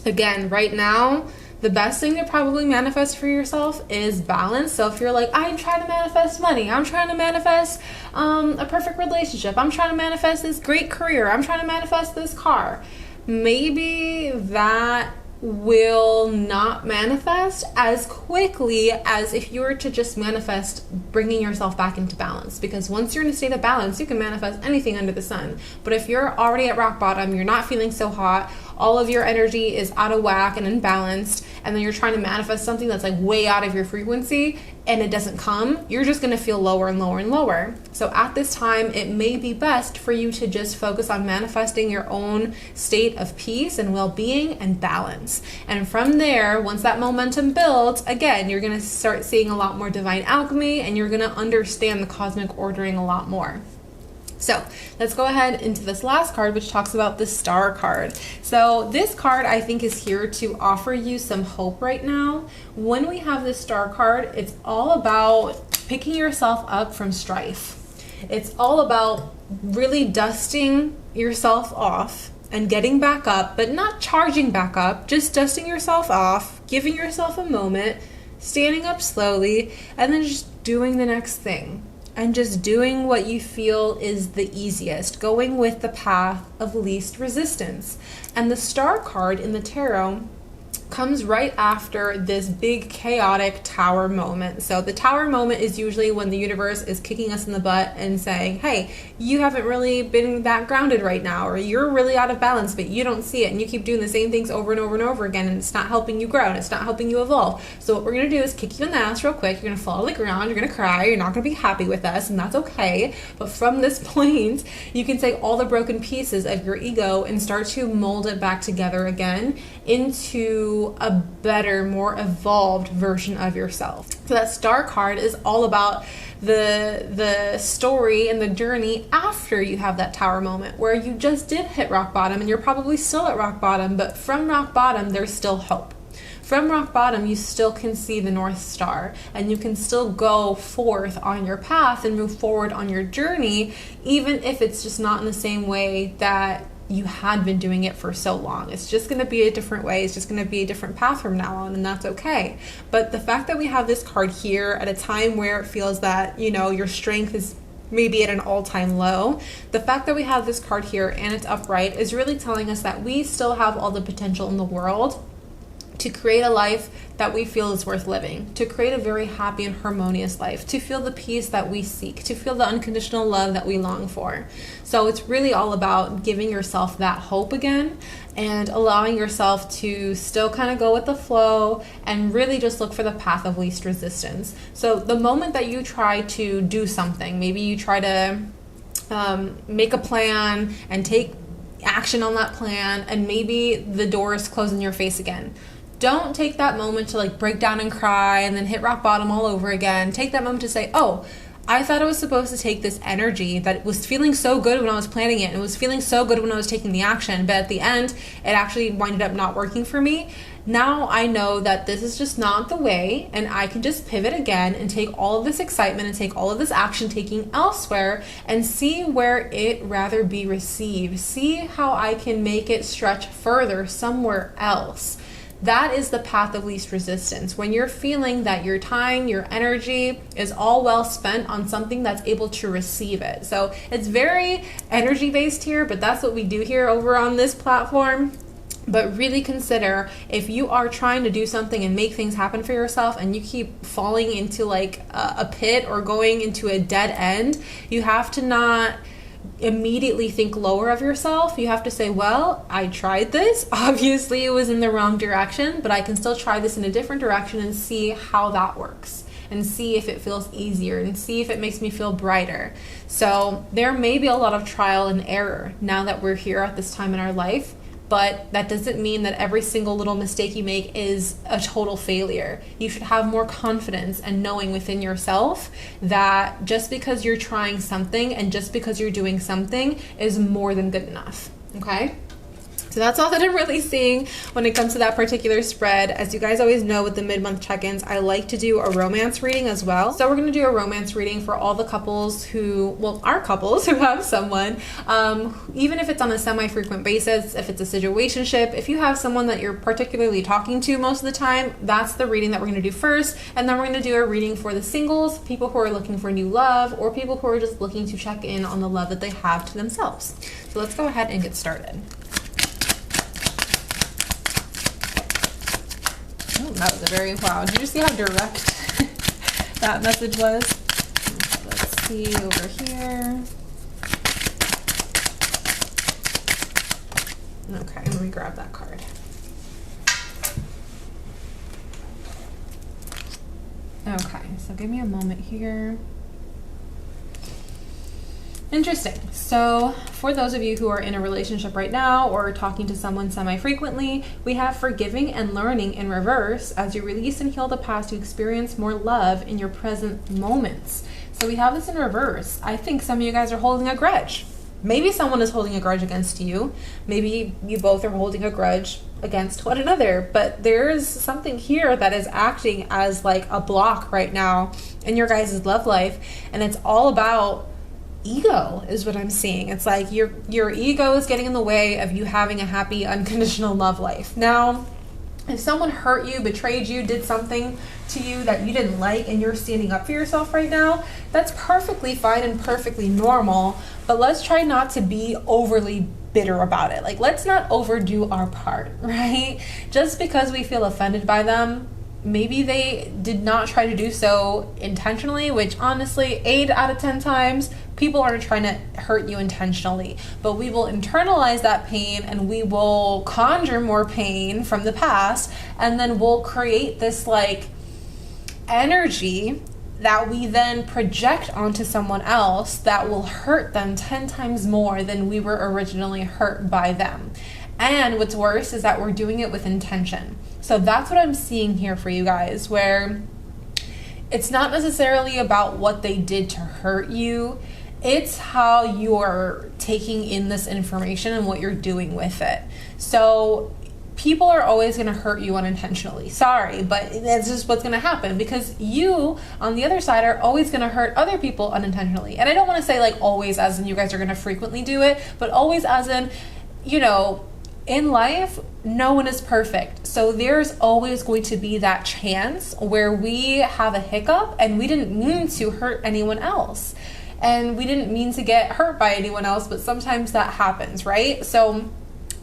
again, right now, the best thing to probably manifest for yourself is balance. So if you're like, I'm trying to manifest money, I'm trying to manifest a perfect relationship, I'm trying to manifest this great career, I'm trying to manifest this car, maybe that will not manifest as quickly as if you were to just manifest bringing yourself back into balance. Because once you're in a state of balance, you can manifest anything under the sun. But if you're already at rock bottom, you're not feeling so hot, all of your energy is out of whack and unbalanced, and then you're trying to manifest something that's like way out of your frequency and it doesn't come, you're just going to feel lower and lower and lower. So at this time, it may be best for you to just focus on manifesting your own state of peace and well-being and balance. And from there, once that momentum builds, again, you're going to start seeing a lot more divine alchemy, and you're going to understand the cosmic ordering a lot more. So let's go ahead into this last card, which talks about the Star card. So this card, I think, is here to offer you some hope right now. When we have this Star card, it's all about picking yourself up from strife. It's all about really dusting yourself off and getting back up, but not charging back up, just dusting yourself off, giving yourself a moment, standing up slowly, and then just doing the next thing. and just doing what you feel is the easiest, going with the path of least resistance. And the Star card in the tarot comes right after this big chaotic tower moment. So the tower moment is usually when the universe is kicking us in the butt and saying, hey, you haven't really been that grounded right now, or you're really out of balance, but you don't see it, and you keep doing the same things over and over and over again, and it's not helping you grow, and it's not helping you evolve. So what we're going to do is kick you in the ass real quick. You're going to fall to the ground, you're going to cry, you're not going to be happy with us, and that's okay. But from this point, you can take all the broken pieces of your ego and start to mold it back together again into a better, more evolved version of yourself. So that Star card is all about the story and the journey after you have that tower moment, where you just did hit rock bottom and you're probably still at rock bottom, but from rock bottom there's still hope. From rock bottom, you still can see the North Star, and you can still go forth on your path and move forward on your journey, even if it's just not in the same way that you had been doing it for so long. It's just going to be a different way. It's just going to be a different path from now on, and that's okay. But the fact that we have this card here at a time where it feels that, you know, your strength is maybe at an all-time low, the fact that we have this card here and it's upright is really telling us that we still have all the potential in the world to create a life that we feel is worth living, to create a very happy and harmonious life, to feel the peace that we seek, to feel the unconditional love that we long for. So it's really all about giving yourself that hope again and allowing yourself to still kind of go with the flow and really just look for the path of least resistance. So the moment that you try to do something, maybe you try to make a plan and take action on that plan, and maybe the door is closed in your face again. Don't take that moment to like break down and cry and then hit rock bottom all over again. Take that moment to say, oh, I thought I was supposed to take this energy that was feeling so good when I was planning it, and it was feeling so good when I was taking the action, but at the end, it actually winded up not working for me. Now I know that this is just not the way, and I can just pivot again and take all of this excitement and take all of this action taking elsewhere and see where it rather be received. See how I can make it stretch further somewhere else. That is the path of least resistance. When you're feeling that your time, your energy is all well spent on something that's able to receive it. So it's very energy based here, but that's what we do here over on this platform. But really consider, if you are trying to do something and make things happen for yourself and you keep falling into like a pit or going into a dead end, you have to not immediately think lower of yourself. You have to say, well, I tried this. Obviously it was in the wrong direction, but I can still try this in a different direction and see how that works, and see if it feels easier, and see if it makes me feel brighter. So there may be a lot of trial and error now that we're here at this time in our life, but that doesn't mean that every single little mistake you make is a total failure. You should have more confidence and knowing within yourself that just because you're trying something and just because you're doing something is more than good enough, okay? So that's all that I'm really seeing when it comes to that particular spread. As you guys always know with the mid-month check-ins, I like to do a romance reading as well. So we're going to do a romance reading for all the couples who, well, our couples who have someone, even if it's on a semi-frequent basis, if it's a situationship, if you have someone that you're particularly talking to most of the time, that's the reading that we're going to do first. And then we're going to do a reading for the singles, people who are looking for new love, or people who are just looking to check in on the love that they have to themselves. So let's go ahead and get started. Oh, that was a very, wow. Did you see how direct that message was? Okay, let's see over here. Okay, let me grab that card. Okay, so give me a moment here. Interesting. So for those of you who are in a relationship right now or talking to someone semi-frequently, we have forgiving and learning in reverse as you release and heal the past to experience more love in your present moments. So we have this in reverse. I think some of you guys are holding a grudge. Maybe someone is holding a grudge against you. Maybe you both are holding a grudge against one another, but there's something here that is acting as like a block right now in your guys' love life, and it's all about ego is what I'm seeing. It's like your ego is getting in the way of you having a happy unconditional love life. Now, If someone hurt you, betrayed you, did something to you that you didn't like, and you're standing up for yourself right now, that's perfectly fine and perfectly normal. But let's try not to be overly bitter about it. Like, let's not overdo our part, right? Just because we feel offended by them, maybe they did not try to do so intentionally, which honestly, 8 out of 10 times, people aren't trying to hurt you intentionally. But we will internalize that pain, and we will conjure more pain from the past, and then we'll create this like energy that we then project onto someone else that will hurt them 10 times more than we were originally hurt by them. And what's worse is that we're doing it with intention. So that's what I'm seeing here for you guys, where it's not necessarily about what they did to hurt you. It's how you're taking in this information and what you're doing with it. So people are always going to hurt you unintentionally. Sorry, but that's just what's going to happen, because you, on the other side, are always going to hurt other people unintentionally. And I don't want to say like always as in you guys are going to frequently do it, but always as in, you know, in life, no one is perfect. So there's always going to be that chance where we have a hiccup and we didn't mean to hurt anyone else. And we didn't mean to get hurt by anyone else, but sometimes that happens, right? So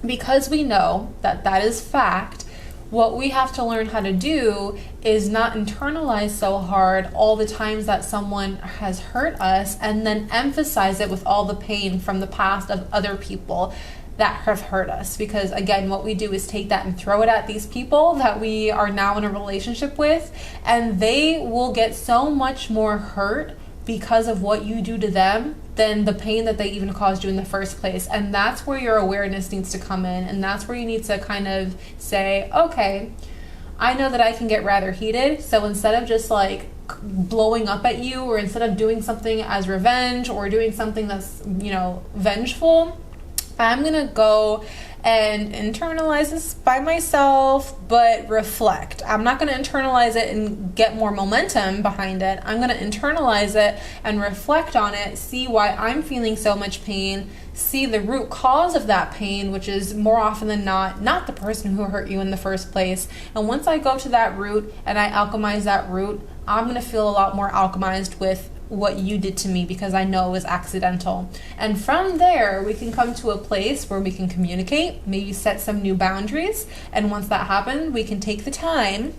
because we know that that is fact, what we have to learn how to do is not internalize so hard all the times that someone has hurt us, and then emphasize it with all the pain from the past of other people that have hurt us. Because again, what we do is take that and throw it at these people that we are now in a relationship with, and they will get so much more hurt because of what you do to them than the pain that they even caused you in the first place. And that's where your awareness needs to come in, and that's where you need to kind of say, okay, I know that I can get rather heated, so instead of just like blowing up at you, or instead of doing something as revenge or doing something that's, you know, vengeful, I'm gonna go and internalize this by myself, but reflect. I'm not gonna internalize it and get more momentum behind it. I'm gonna internalize it and reflect on it, see why I'm feeling so much pain, see the root cause of that pain, which is more often than not the person who hurt you in the first place. And once I go to that root and I alchemize that root, I'm gonna feel a lot more alchemized with what you did to me, because I know it was accidental. And from there, we can come to a place where we can communicate, maybe set some new boundaries. And once that happens, we can take the time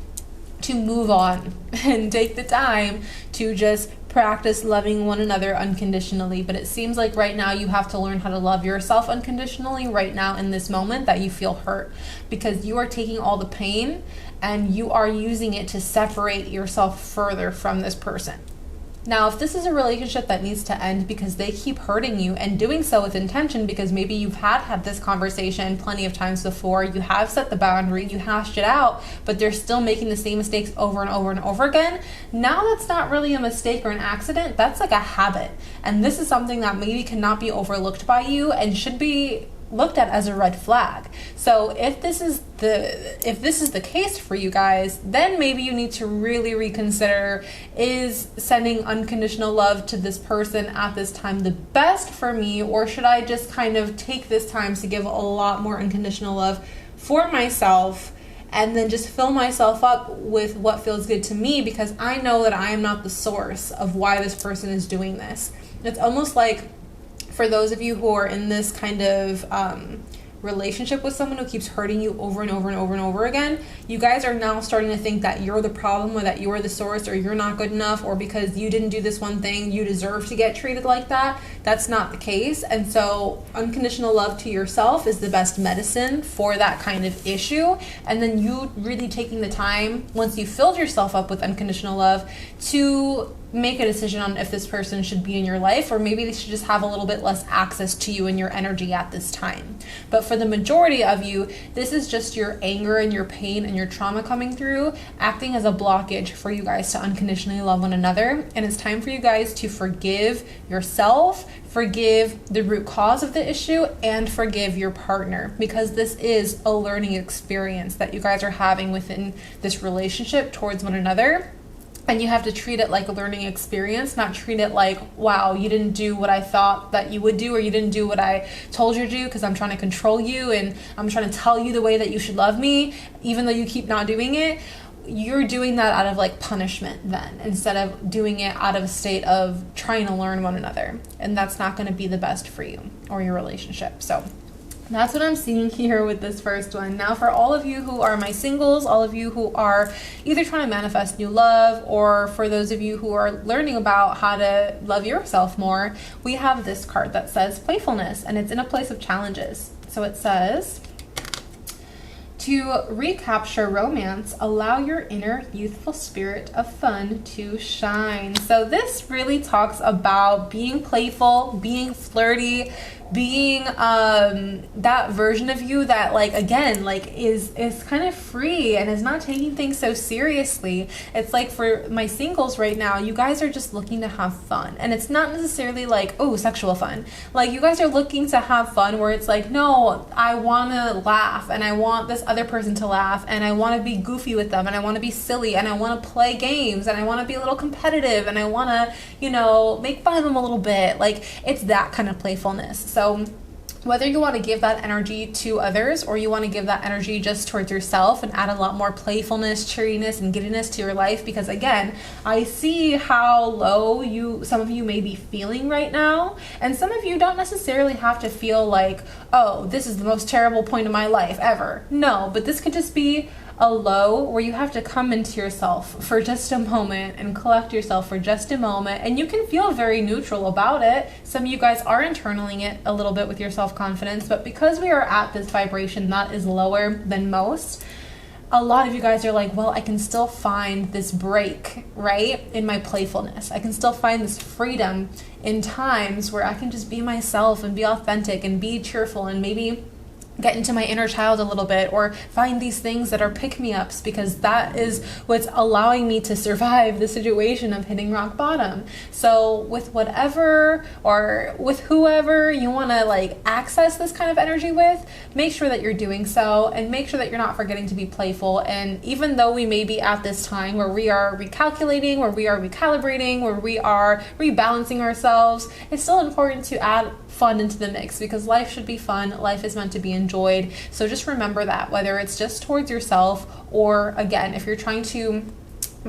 to move on and take the time to just practice loving one another unconditionally. But it seems like right now you have to learn how to love yourself unconditionally right now in this moment that you feel hurt, because you are taking all the pain and you are using it to separate yourself further from this person. Now, if this is a relationship that needs to end because they keep hurting you, and doing so with intention, because maybe you've had this conversation plenty of times before, you have set the boundary, you hashed it out, but they're still making the same mistakes over and over and over again, now that's not really a mistake or an accident, that's like a habit. And this is something that maybe cannot be overlooked by you and should be looked at as a red flag. So if this is the case for you guys, then maybe you need to really reconsider, is sending unconditional love to this person at this time the best for me, or should I just kind of take this time to give a lot more unconditional love for myself and then just fill myself up with what feels good to me, because I know that I am not the source of why this person is doing this. It's almost like, for those of you who are in this kind of relationship with someone who keeps hurting you over and over and over and over again, you guys are now starting to think that you're the problem, or that you're the source, or you're not good enough, or because you didn't do this one thing, you deserve to get treated like that. That's not the case. And so unconditional love to yourself is the best medicine for that kind of issue. And then you really taking the time, once you filled yourself up with unconditional love, to make a decision on if this person should be in your life, or maybe they should just have a little bit less access to you and your energy at this time. But for the majority of you, this is just your anger and your pain and your trauma coming through, acting as a blockage for you guys to unconditionally love one another. And it's time for you guys to forgive yourself, forgive the root cause of the issue, and forgive your partner, because this is a learning experience that you guys are having within this relationship towards one another. And you have to treat it like a learning experience, not treat it like, wow, you didn't do what I thought that you would do, or you didn't do what I told you to do because I'm trying to control you and I'm trying to tell you the way that you should love me, even though you keep not doing it. You're doing that out of like punishment then, instead of doing it out of a state of trying to learn one another. And that's not going to be the best for you or your relationship. So that's what I'm seeing here with this first one. Now, for all of you who are my singles, all of you who are either trying to manifest new love, or for those of you who are learning about how to love yourself more, we have this card that says playfulness, and it's in a place of challenges. So it says, to recapture romance, allow your inner youthful spirit of fun to shine. So this really talks about being playful, being flirty, being that version of you that, like, again, like is kind of free and is not taking things so seriously. It's like, for my singles right now, you guys are just looking to have fun, and it's not necessarily like, oh, sexual fun. Like, you guys are looking to have fun where it's like, no, I want to laugh, and I want this other person to laugh, and I want to be goofy with them, and I want to be silly, and I want to play games, and I want to be a little competitive, and I want to, make fun of them a little bit. Like, it's that kind of playfulness. So whether you want to give that energy to others, or you want to give that energy just towards yourself and add a lot more playfulness, cheeriness, and giddiness to your life, because again, I see how low some of you may be feeling right now, and some of you don't necessarily have to feel like, oh, this is the most terrible point of my life ever. No, but this could just be a low where you have to come into yourself for just a moment and collect yourself for just a moment, and you can feel very neutral about it. Some of you guys are internaling it a little bit with your self-confidence, but because we are at this vibration that is lower than most, a lot of you guys are like, well, I can still find this break, right, in my playfulness. I can still find this freedom in times where I can just be myself and be authentic and be cheerful, and maybe get into my inner child a little bit, or find these things that are pick-me-ups, because that is what's allowing me to survive the situation of hitting rock bottom. So with whatever or with whoever you want to like access this kind of energy with, make sure that you're doing so, and make sure that you're not forgetting to be playful. And even though we may be at this time where we are recalculating, where we are recalibrating, where we are rebalancing ourselves, it's still important to add fun into the mix, because life should be fun. Life is meant to be enjoyed. So just remember that, whether it's just towards yourself, or again, if you're trying to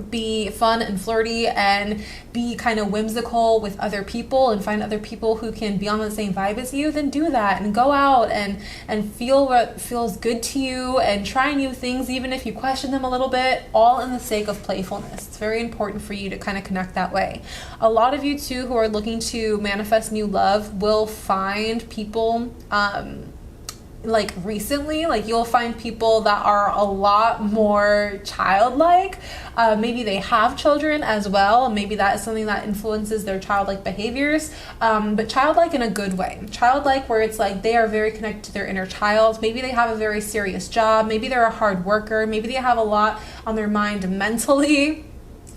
be fun and flirty and be kind of whimsical with other people and find other people who can be on the same vibe as you, then do that and go out and feel what feels good to you, and try new things even if you question them a little bit, all in the sake of playfulness. It's very important for you to kind of connect that way. A lot of you too who are looking to manifest new love will find people like recently, like you'll find people that are a lot more childlike. Maybe they have children as well, and maybe that is something that influences their childlike behaviors, but childlike in a good way. Childlike where it's like they are very connected to their inner child. Maybe they have a very serious job, maybe they're a hard worker, maybe they have a lot on their mind mentally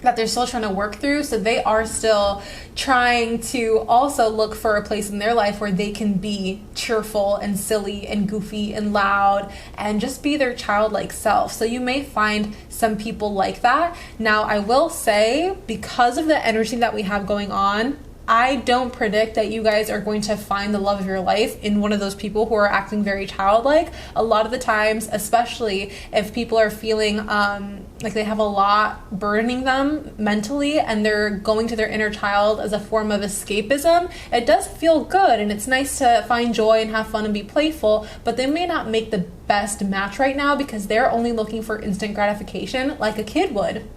that they're still trying to work through. So they are still trying to also look for a place in their life where they can be cheerful and silly and goofy and loud and just be their childlike self. So you may find some people like that. Now, I will say, because of the energy that we have going on, I don't predict that you guys are going to find the love of your life in one of those people who are acting very childlike. A lot of the times, especially if people are feeling like they have a lot burdening them mentally, and they're going to their inner child as a form of escapism, it does feel good, and it's nice to find joy and have fun and be playful, but they may not make the best match right now because they're only looking for instant gratification like a kid would.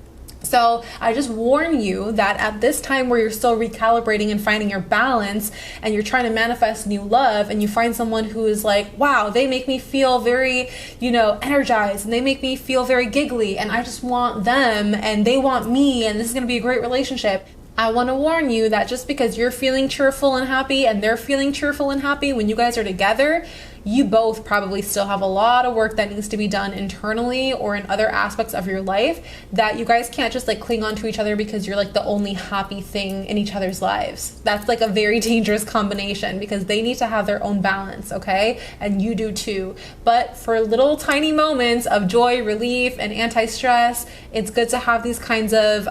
So I just warn you that at this time where you're still recalibrating and finding your balance, and you're trying to manifest new love, and you find someone who is like, wow, they make me feel very, energized, and they make me feel very giggly, and I just want them and they want me, and this is going to be a great relationship. I want to warn you that just because you're feeling cheerful and happy and they're feeling cheerful and happy when you guys are together, you both probably still have a lot of work that needs to be done internally or in other aspects of your life, that you guys can't just like cling on to each other because you're like the only happy thing in each other's lives. That's like a very dangerous combination, because they need to have their own balance, okay? And you do too. But for little tiny moments of joy, relief, and anti-stress, it's good to have these kinds of,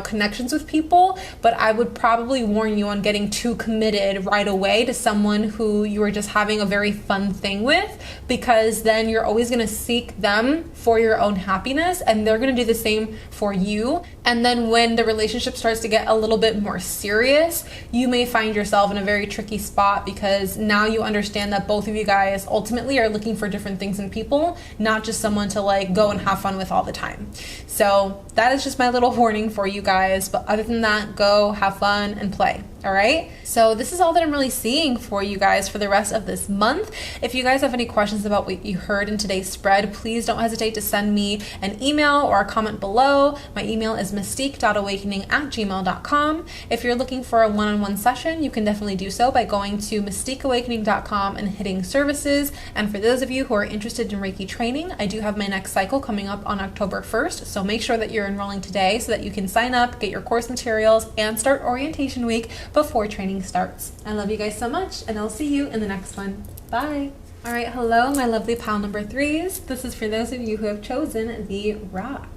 connections with people. But I would probably warn you on getting too committed right away to someone who you are just having a very fun thing with, because then you're always going to seek them for your own happiness, and they're going to do the same for you. And then when the relationship starts to get a little bit more serious, you may find yourself in a very tricky spot, because now you understand that both of you guys ultimately are looking for different things in people, not just someone to like go and have fun with all the time. So that is just my little warning for you guys. But other than that, go have fun and play. All right. So this is all that I'm really seeing for you guys for the rest of this month. If you guys have any questions about what you heard in today's spread, please don't hesitate to send me an email or a comment below. My email is mystique.awakening@gmail.com. If you're looking for a one-on-one session, you can definitely do so by going to mystiqueawakening.com and hitting services. And for those of you who are interested in Reiki training, I do have my next cycle coming up on October 1st. So make sure that you're enrolling today so that you can sign up, get your course materials, and start orientation week before training starts. I love you guys so much, and I'll see you in the next one. Bye. All right, hello, my lovely pile number 3s. This is for those of you who have chosen the rock.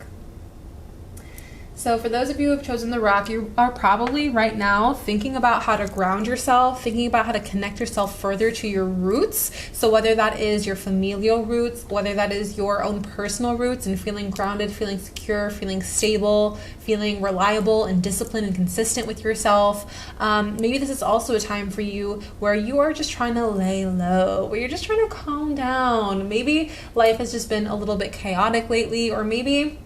So for those of you who have chosen the rock, you are probably right now thinking about how to ground yourself, thinking about how to connect yourself further to your roots. So whether that is your familial roots, whether that is your own personal roots, and feeling grounded, feeling secure, feeling stable, feeling reliable and disciplined and consistent with yourself. Maybe this is also a time for you where you are just trying to lay low, where you're just trying to calm down. Maybe life has just been a little bit chaotic lately, or maybe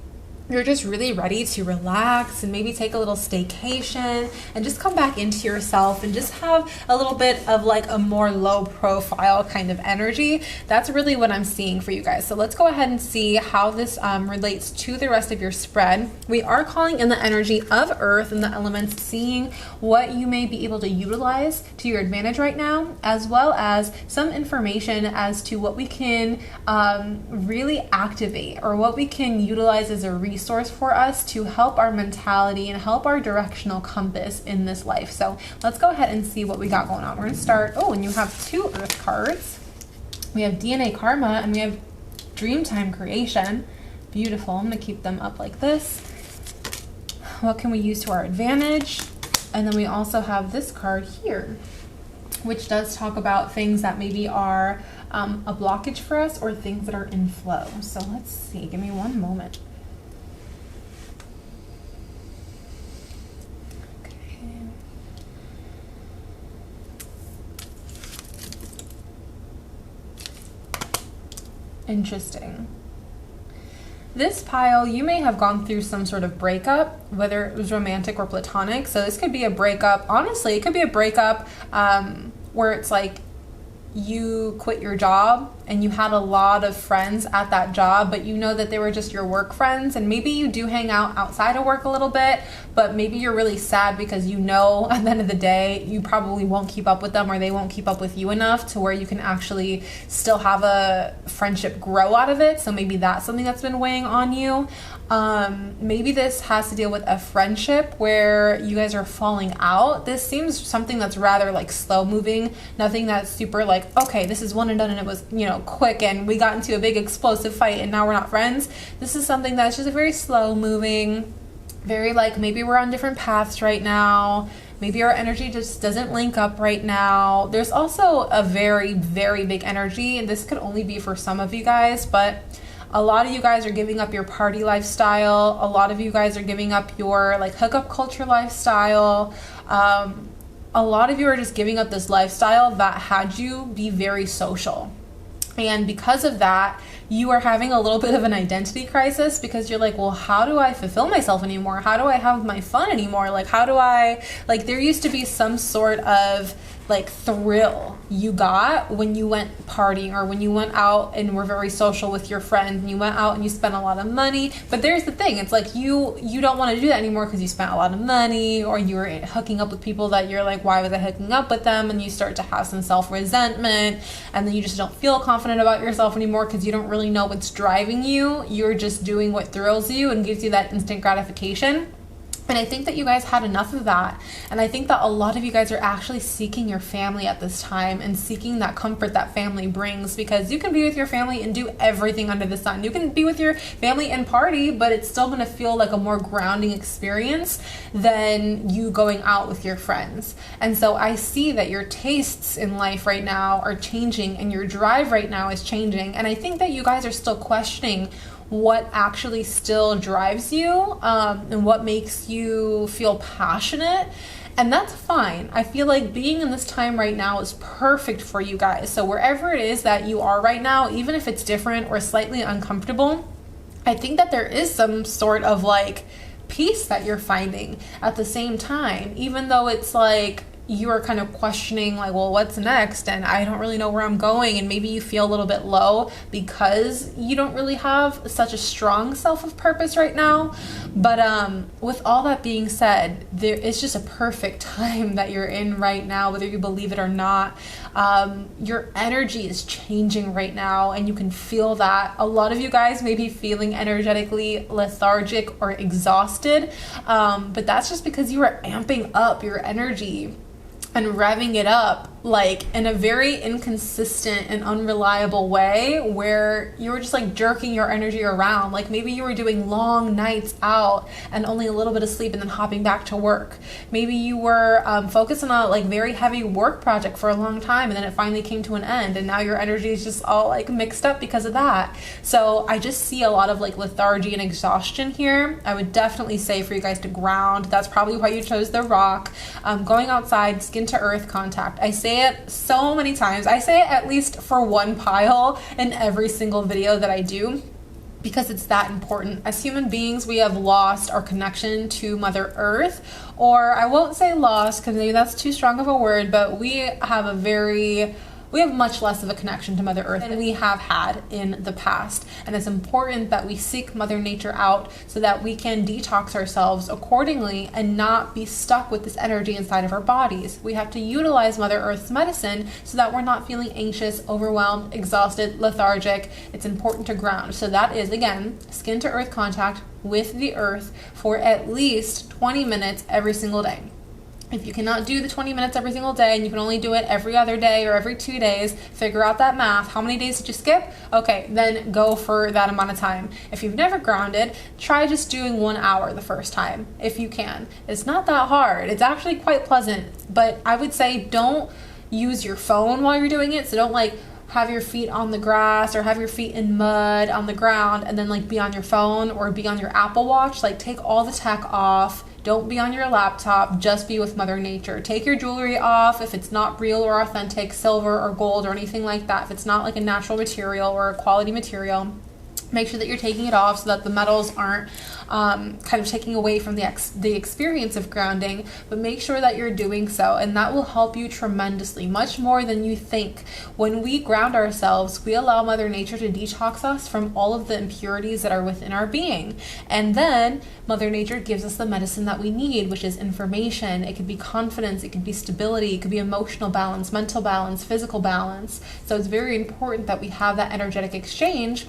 you're just really ready to relax and maybe take a little staycation and just come back into yourself and just have a little bit of like a more low profile kind of energy. That's really what I'm seeing for you guys. So let's go ahead and see how this relates to the rest of your spread. We are calling in the energy of Earth and the elements, seeing what you may be able to utilize to your advantage right now, as well as some information as to what we can really activate, or what we can utilize as a resource for us to help our mentality and help our directional compass in this life. So let's go ahead and see what we got going on. We're going to start, and you have 2 Earth cards. We have DNA Karma, and we have Dreamtime Creation. Beautiful. I'm going to keep them up like this. What can we use to our advantage? And then we also have this card here, which does talk about things that maybe are a blockage for us, or things that are in flow. So let's see. Give me one moment. Interesting. This pile, you may have gone through some sort of breakup, whether it was romantic or platonic. So this could be a breakup. Honestly, it could be a breakup where it's like you quit your job and you had a lot of friends at that job, but you know that they were just your work friends, and maybe you do hang out outside of work a little bit, but maybe you're really sad because you know at the end of the day you probably won't keep up with them, or they won't keep up with you enough to where you can actually still have a friendship grow out of it. So maybe that's something that's been weighing on you. Maybe this has to deal with a friendship where you guys are falling out. This seems something that's rather like slow moving, nothing that's super like, okay, this is one and done and it was, quick and we got into a big explosive fight and now we're not friends. This is something that's just a very slow moving, very like, maybe we're on different paths right now. Maybe our energy just doesn't link up right now. There's also a very, very big energy, and this could only be for some of you guys, but a lot of you guys are giving up your party lifestyle. A lot of you guys are giving up your like hookup culture lifestyle. A lot of you are just giving up this lifestyle that had you be very social. And because of that, you are having a little bit of an identity crisis, because you're like, well, how do I fulfill myself anymore? How do I have my fun anymore? Like, how do I, like, there used to be some sort of like thrill you got when you went partying, or when you went out and were very social with your friends and you went out and you spent a lot of money. But there's the thing, it's like you don't want to do that anymore because you spent a lot of money, or you were hooking up with people that you're like, why was I hooking up with them? And you start to have some self-resentment, and then you just don't feel confident about yourself anymore because you don't really know what's driving you. You're just doing what thrills you and gives you that instant gratification. And I think that you guys had enough of that. And I think that a lot of you guys are actually seeking your family at this time and seeking that comfort that family brings, because you can be with your family and do everything under the sun. You can be with your family and party, but it's still going to feel like a more grounding experience than you going out with your friends. And so I see that your tastes in life right now are changing, and your drive right now is changing. And I think that you guys are still questioning what actually still drives you, and what makes you feel passionate. And that's fine. I feel like being in this time right now is perfect for you guys. So wherever it is that you are right now, even if it's different or slightly uncomfortable, I think that there is some sort of like peace that you're finding at the same time, even though it's like you are kind of questioning like, well, what's next? And I don't really know where I'm going. And maybe you feel a little bit low because you don't really have such a strong sense of purpose right now. But with all that being said, there is just a perfect time that you're in right now, whether you believe it or not. Your energy is changing right now, and you can feel that. A lot of you guys may be feeling energetically lethargic or exhausted, but that's just because you are amping up your energy and revving it up like in a very inconsistent and unreliable way, where you were just like jerking your energy around. Like maybe you were doing long nights out and only a little bit of sleep and then hopping back to work. Maybe you were focused on a like very heavy work project for a long time, and then it finally came to an end, and now your energy is just all like mixed up because of that. So I just see a lot of like lethargy and exhaustion here. I would definitely say for you guys to ground. That's probably why you chose the rock. Going outside, skin to earth contact. I say it so many times. I say it at least for one pile in every single video that I do, because it's that important. As human beings, we have lost our connection to Mother Earth, or I won't say lost because maybe that's too strong of a word, but we have much less of a connection to Mother Earth than we have had in the past. And it's important that we seek Mother Nature out so that we can detox ourselves accordingly and not be stuck with this energy inside of our bodies. We have to utilize Mother Earth's medicine so that we're not feeling anxious, overwhelmed, exhausted, lethargic. It's important to ground. So that is, again, skin to earth contact with the earth for at least 20 minutes every single day. If you cannot do the 20 minutes every single day, and you can only do it every other day or every 2 days, figure out that math. How many days did you skip? Okay, then go for that amount of time. If you've never grounded, try just doing 1 hour the first time, if you can. It's not that hard. It's actually quite pleasant, but I would say don't use your phone while you're doing it. So don't like have your feet on the grass or have your feet in mud on the ground and then like be on your phone or be on your Apple Watch. Like take all the tech off. Don't be on your laptop, just be with Mother Nature. Take your jewelry off if it's not real or authentic, silver or gold or anything like that. If it's not like a natural material or a quality material, make sure that you're taking it off so that the metals aren't kind of taking away from the experience of grounding, but make sure that you're doing so, and that will help you tremendously, much more than you think. When we ground ourselves, we allow Mother Nature to detox us from all of the impurities that are within our being, and then Mother Nature gives us the medicine that we need, which is information. It could be confidence, it could be stability, it could be emotional balance, mental balance, physical balance. So it's very important that we have that energetic exchange.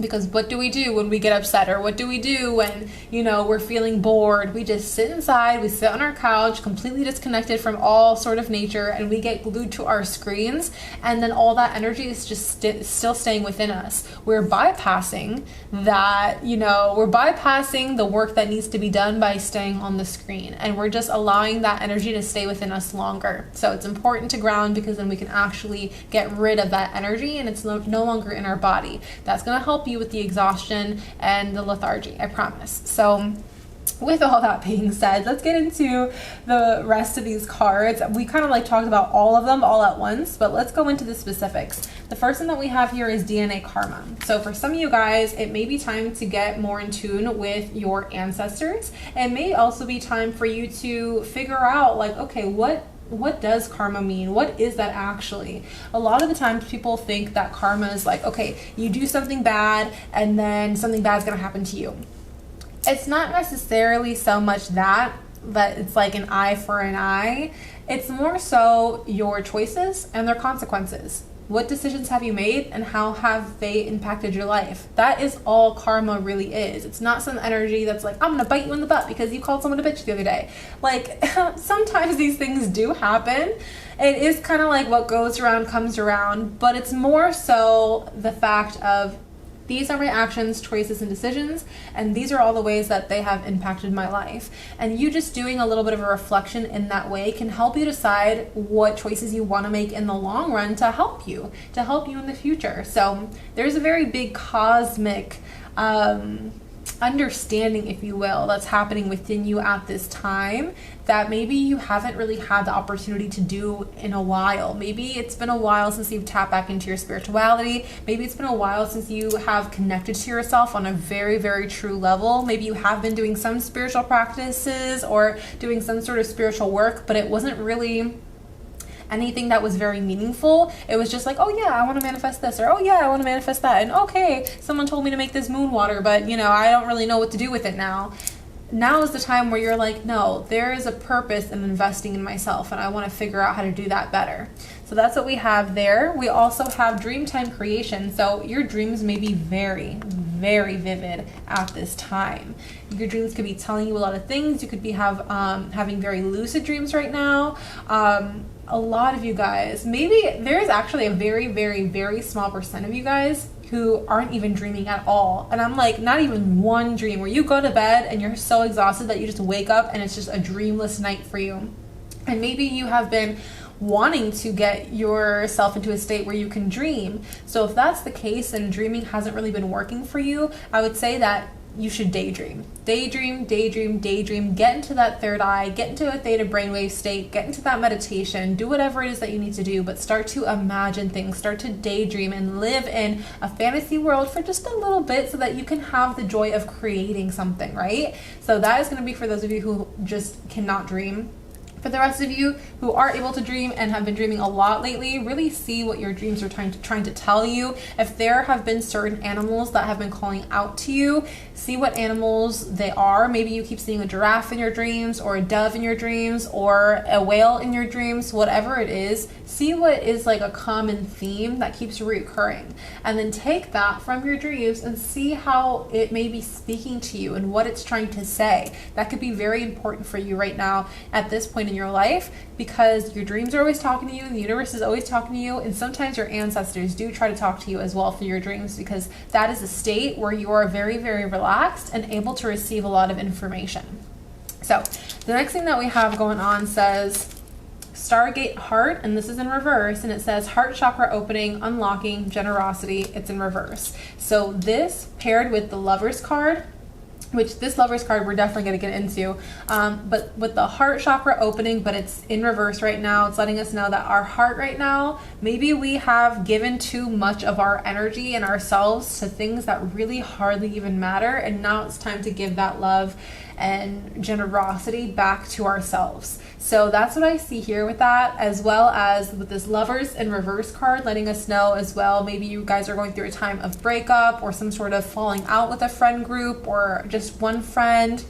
Because what do we do when we get upset, or what do we do when, we're feeling bored? We just sit inside, we sit on our couch, completely disconnected from all sort of nature, and we get glued to our screens, and then all that energy is just still staying within us. We're bypassing that, we're bypassing the work that needs to be done by staying on the screen, and we're just allowing that energy to stay within us longer. So it's important to ground, because then we can actually get rid of that energy, and it's no longer in our body. That's going to help you with the exhaustion and the lethargy, I promise. So with all that being said, let's get into the rest of these cards. We kind of talked about all of them all at once, but let's go into the specifics. The first one that we have here is DNA karma. So for some of you guys, it may be time to get more in tune with your ancestors. It may also be time for you to figure out okay, what what does karma mean? What is that actually? A lot of the times people think that karma is like, okay, you do something bad and then something bad is going to happen to you. It's not necessarily so much that it's like an eye for an eye. It's more so your choices and their consequences. What decisions have you made and how have they impacted your life? That is all karma really is. It's not some energy that's like, I'm gonna bite you in the butt because you called someone a bitch the other day. Like, sometimes these things do happen. It is kind of like what goes around comes around, but it's more so the fact of, these are my actions, choices, and decisions, and these are all the ways that they have impacted my life. And you just doing a little bit of a reflection in that way can help you decide what choices you want to make in the long run to help you in the future. So there's a very big cosmic understanding, if you will, that's happening within you at this time that maybe you haven't really had the opportunity to do in a while. Maybe it's been a while since you've tapped back into your spirituality. Maybe it's been a while since you have connected to yourself on a very, very true level. Maybe you have been doing some spiritual practices or doing some sort of spiritual work, but it wasn't really anything that was very meaningful. It was just like, oh yeah, I want to manifest this, or oh yeah, I want to manifest that, and okay, someone told me to make this moon water, but I don't really know what to do with it now. Now is the time where you're like, no, there is a purpose in investing in myself, and I want to figure out how to do that better. So that's what we have there. We also have dream time creation. So your dreams may be very, very vivid at this time. Your dreams could be telling you a lot of things. You could be having very lucid dreams right now. A lot of you guys, maybe there's actually a very, very, very small percent of you guys who aren't even dreaming at all. And I'm like, not even one dream, where you go to bed and you're so exhausted that you just wake up and it's just a dreamless night for you. And maybe you have been wanting to get yourself into a state where you can dream. So if that's the case and dreaming hasn't really been working for you, I would say that you should daydream. Daydream, daydream, daydream. Get into that third eye, get into a theta brainwave state, get into that meditation, do whatever it is that you need to do, but start to imagine things, start to daydream and live in a fantasy world for just a little bit so that you can have the joy of creating something, right? So that is going to be for those of you who just cannot dream. For the rest of you who are able to dream and have been dreaming a lot lately, really see what your dreams are trying to tell you. If there have been certain animals that have been calling out to you, see what animals they are. Maybe you keep seeing a giraffe in your dreams, or a dove in your dreams, or a whale in your dreams, whatever it is. See what is like a common theme that keeps recurring, and then take that from your dreams and see how it may be speaking to you and what it's trying to say. That could be very important for you right now at this point in your life, because your dreams are always talking to you, and the universe is always talking to you, and sometimes your ancestors do try to talk to you as well for your dreams, because that is a state where you are very, very relaxed and able to receive a lot of information. So the next thing that we have going on says Stargate Heart, and this is in reverse, and it says heart chakra opening, unlocking, generosity. It's in reverse. So this paired with the Lover's card, which this Lover's card we're definitely going to get into, but with the heart chakra opening, but it's in reverse right now, it's letting us know that our heart right now, maybe we have given too much of our energy and ourselves to things that really hardly even matter, and now it's time to give that love and generosity back to ourselves. So that's what I see here with that, as well as with this Lovers in reverse card letting us know as well, maybe you guys are going through a time of breakup or some sort of falling out with a friend group or just one friend,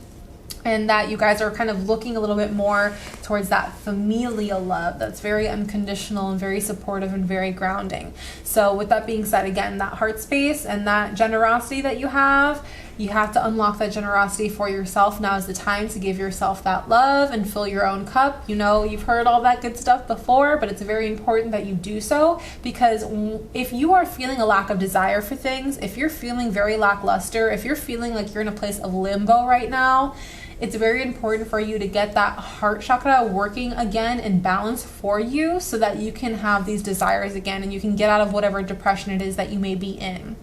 and that you guys are kind of looking a little bit more towards that familial love that's very unconditional and very supportive and very grounding. So with that being said, again, that heart space and that generosity that you have to unlock that generosity for yourself. Now is the time to give yourself that love and fill your own cup. You've heard all that good stuff before, but it's very important that you do so, because if you are feeling a lack of desire for things, if you're feeling very lackluster, if you're feeling like you're in a place of limbo right now, it's very important for you to get that heart chakra working again in balance for you, so that you can have these desires again and you can get out of whatever depression it is that you may be in.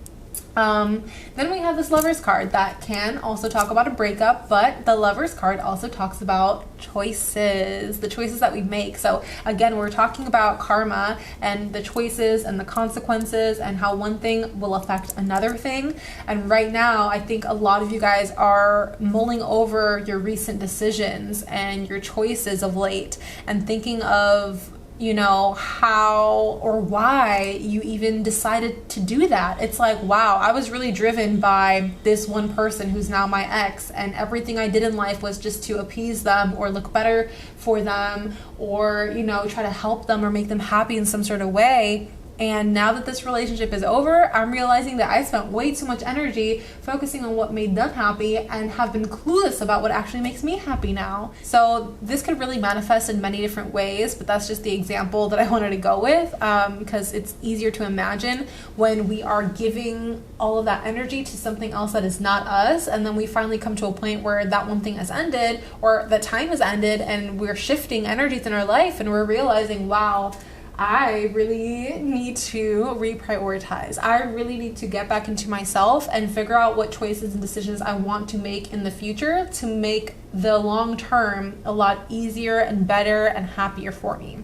Then we have this Lovers card that can also talk about a breakup, but the Lovers card also talks about choices, the choices that we make. So again, we're talking about karma and the choices and the consequences and how one thing will affect another thing. And right now, I think a lot of you guys are mulling over your recent decisions and your choices of late and thinking of, you know, how or why you even decided to do that. It's like, wow, I was really driven by this one person who's now my ex, and everything I did in life was just to appease them or look better for them or, you know, try to help them or make them happy in some sort of way. And now that this relationship is over, I'm realizing that I spent way too much energy focusing on what made them happy and have been clueless about what actually makes me happy now. So this could really manifest in many different ways, but that's just the example that I wanted to go with, because it's easier to imagine when we are giving all of that energy to something else that is not us, and then we finally come to a point where that one thing has ended or that time has ended and we're shifting energies in our life and we're realizing, wow, I really need to reprioritize. I really need to get back into myself and figure out what choices and decisions I want to make in the future to make the long term a lot easier and better and happier for me.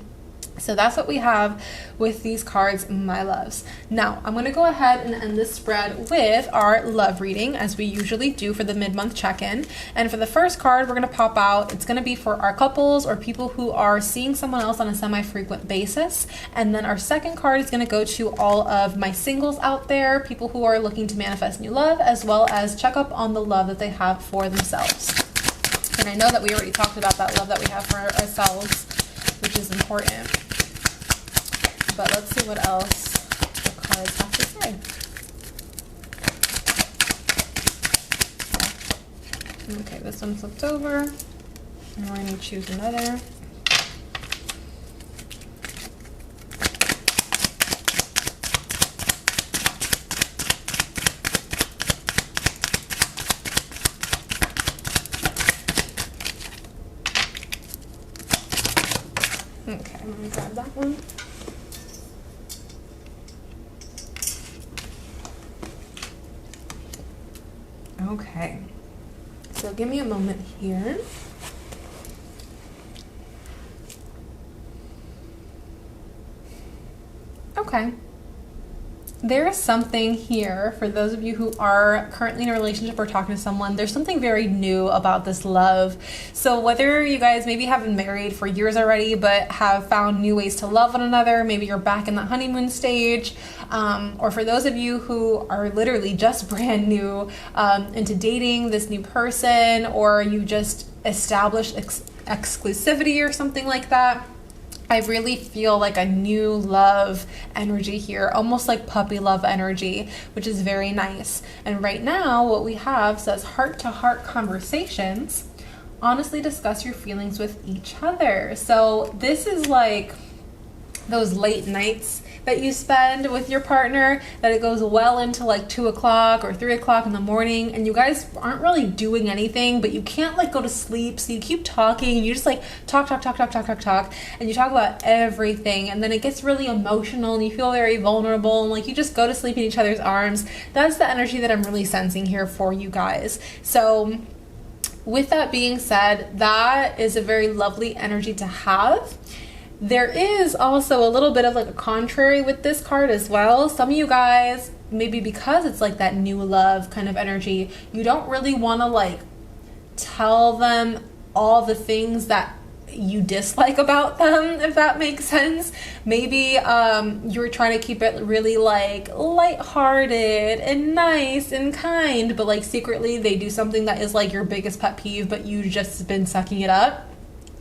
So that's what we have with these cards, my loves. Now, I'm going to go ahead and end this spread with our love reading, as we usually do for the mid-month check-in. And for the first card we're going to pop out, it's going to be for our couples or people who are seeing someone else on a semi-frequent basis. And then our second card is going to go to all of my singles out there, people who are looking to manifest new love, as well as check up on the love that they have for themselves. And I know that we already talked about that love that we have for ourselves, which is important. But let's see what else the cards have to say. Okay, this one's flipped over. And we're going to choose another. Okay, I'm going to grab that one. Okay, so give me a moment here. Okay. There is something here for those of you who are currently in a relationship or talking to someone. There's something very new about this love. So whether you guys maybe have been married for years already but have found new ways to love one another, maybe you're back in the honeymoon stage, or for those of you who are literally just brand new into dating this new person, or you just established exclusivity or something like that, I really feel like a new love energy here, almost like puppy love energy, which is very nice. And right now what we have says heart-to-heart conversations. Honestly discuss your feelings with each other. So this is like those late nights that you spend with your partner, that it goes well into like 2 o'clock or 3 o'clock in the morning, and you guys aren't really doing anything, but you can't like go to sleep, so you keep talking and you just like talk, and you talk about everything, and then it gets really emotional and you feel very vulnerable and like you just go to sleep in each other's arms. That's the energy that I'm really sensing here for you guys. So with that being said, that is a very lovely energy to have. There is also a little bit of like a contrary with this card as well. Some of you guys, maybe because it's like that new love kind of energy, you don't really want to like tell them all the things that you dislike about them, if that makes sense. Maybe you're trying to keep it really like lighthearted and nice and kind, but like secretly they do something that is like your biggest pet peeve, but you've just been sucking it up.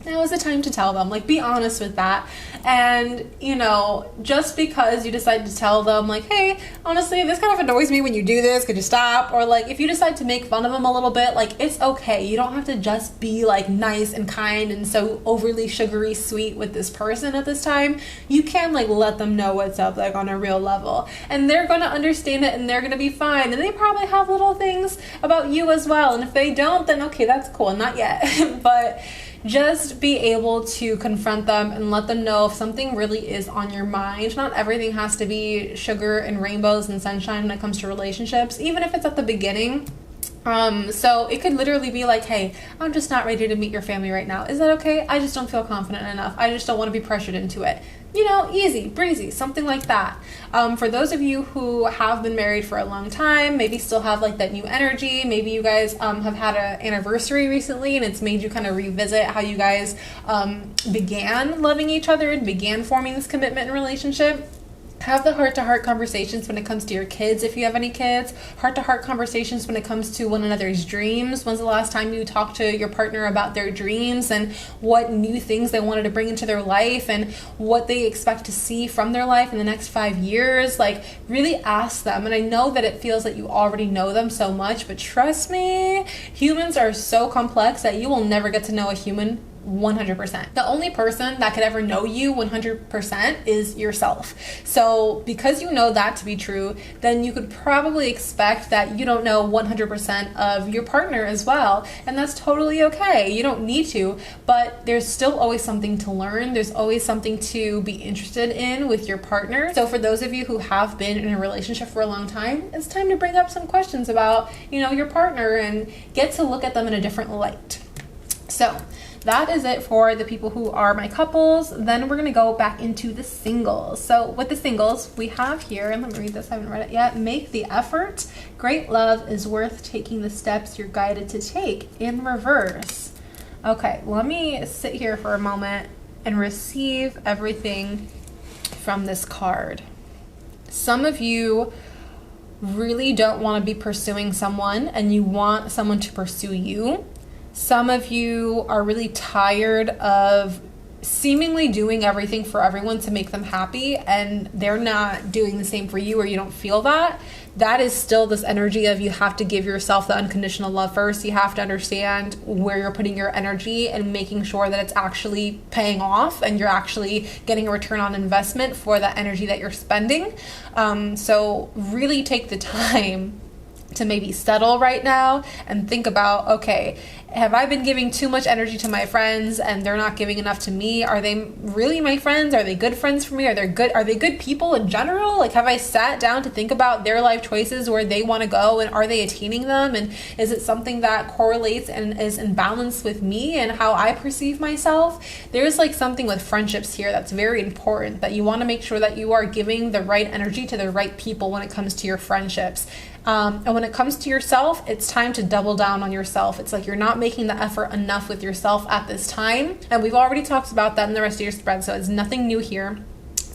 Now is the time to tell them, like, be honest with that. And, you know, just because you decide to tell them, like, hey, honestly, this kind of annoys me when you do this, could you stop? Or like, if you decide to make fun of them a little bit, like, it's okay. You don't have to just be like nice and kind and so overly sugary sweet with this person at this time. You can like let them know what's up, like on a real level, and they're going to understand it and they're going to be fine. And they probably have little things about you as well. And if they don't, then okay, that's cool. Not yet. But just be able to confront them and let them know if something really is on your mind. Not everything has to be sugar and rainbows and sunshine when it comes to relationships, even if it's at the beginning. So it could literally be like, hey, I'm just not ready to meet your family right now. Is that okay? I just don't feel confident enough. I just don't want to be pressured into it. You know, easy, breezy, something like that. For those of you who have been married for a long time, maybe still have like that new energy, maybe you guys have had an anniversary recently and it's made you kind of revisit how you guys began loving each other and began forming this commitment and relationship. Have the heart-to-heart conversations when it comes to your kids, if you have any kids. Heart-to-heart conversations when it comes to one another's dreams. When's the last time you talked to your partner about their dreams and what new things they wanted to bring into their life and what they expect to see from their life in the next 5 years? Like, really ask them. And I know that it feels that you already know them so much, but trust me, humans are so complex that you will never get to know a human 100%. The only person that could ever know you 100% is yourself. So because you know that to be true, then you could probably expect that you don't know 100% of your partner as well. And that's totally okay. You don't need to, but there's still always something to learn. There's always something to be interested in with your partner. So for those of you who have been in a relationship for a long time, it's time to bring up some questions about, your partner and get to look at them in a different light. So that is it for the people who are my couples. Then we're going to go back into the singles. So with the singles, we have here, and let me read this, I haven't read it yet. Make the effort. Great love is worth taking the steps you're guided to take, in reverse. Okay, let me sit here for a moment and receive everything from this card. Some of you really don't want to be pursuing someone and you want someone to pursue you. Some of you are really tired of seemingly doing everything for everyone to make them happy and they're not doing the same for you, or you don't feel that. That is still this energy of you have to give yourself the unconditional love first. You have to understand where you're putting your energy and making sure that it's actually paying off and you're actually getting a return on investment for that energy that you're spending. So really take the time to maybe settle right now and think about, okay, have I been giving too much energy to my friends and they're not giving enough to me? Are they really my friends? Are they good friends for me? Are they good people in general? Like, have I sat down to think about their life choices, where they want to go, and are they attaining them? And is it something that correlates and is in balance with me and how I perceive myself? There's like something with friendships here that's very important, that you want to make sure that you are giving the right energy to the right people when it comes to your friendships. And when it comes to yourself, it's time to double down on yourself. It's like you're not making the effort enough with yourself at this time. And we've already talked about that in the rest of your spread, so it's nothing new here.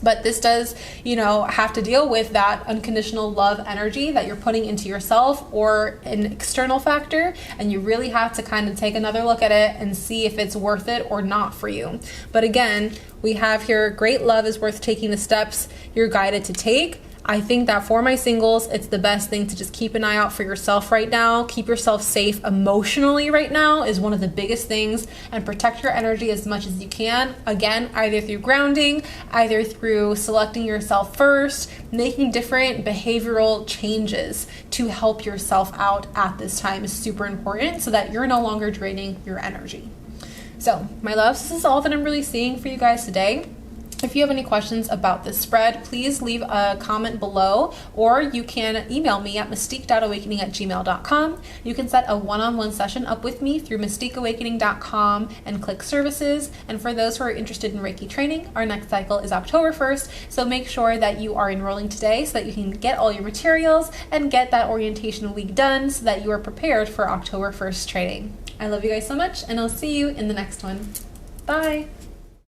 But this does, have to deal with that unconditional love energy that you're putting into yourself or an external factor. And you really have to kind of take another look at it and see if it's worth it or not for you. But again, we have here, great love is worth taking the steps you're guided to take. I think that for my singles, it's the best thing to just keep an eye out for yourself right now. Keep yourself safe emotionally right now is one of the biggest things, and protect your energy as much as you can. Again, either through grounding, either through selecting yourself first, making different behavioral changes to help yourself out at this time is super important so that you're no longer draining your energy. So, my loves, this is all that I'm really seeing for you guys today. If you have any questions about this spread, please leave a comment below, or you can email me at mystique.awakening@gmail.com. You can set a one-on-one session up with me through mystiqueawakening.com and click services. And for those who are interested in Reiki training, our next cycle is October 1st. So make sure that you are enrolling today so that you can get all your materials and get that orientation week done so that you are prepared for October 1st training. I love you guys so much, and I'll see you in the next one. Bye.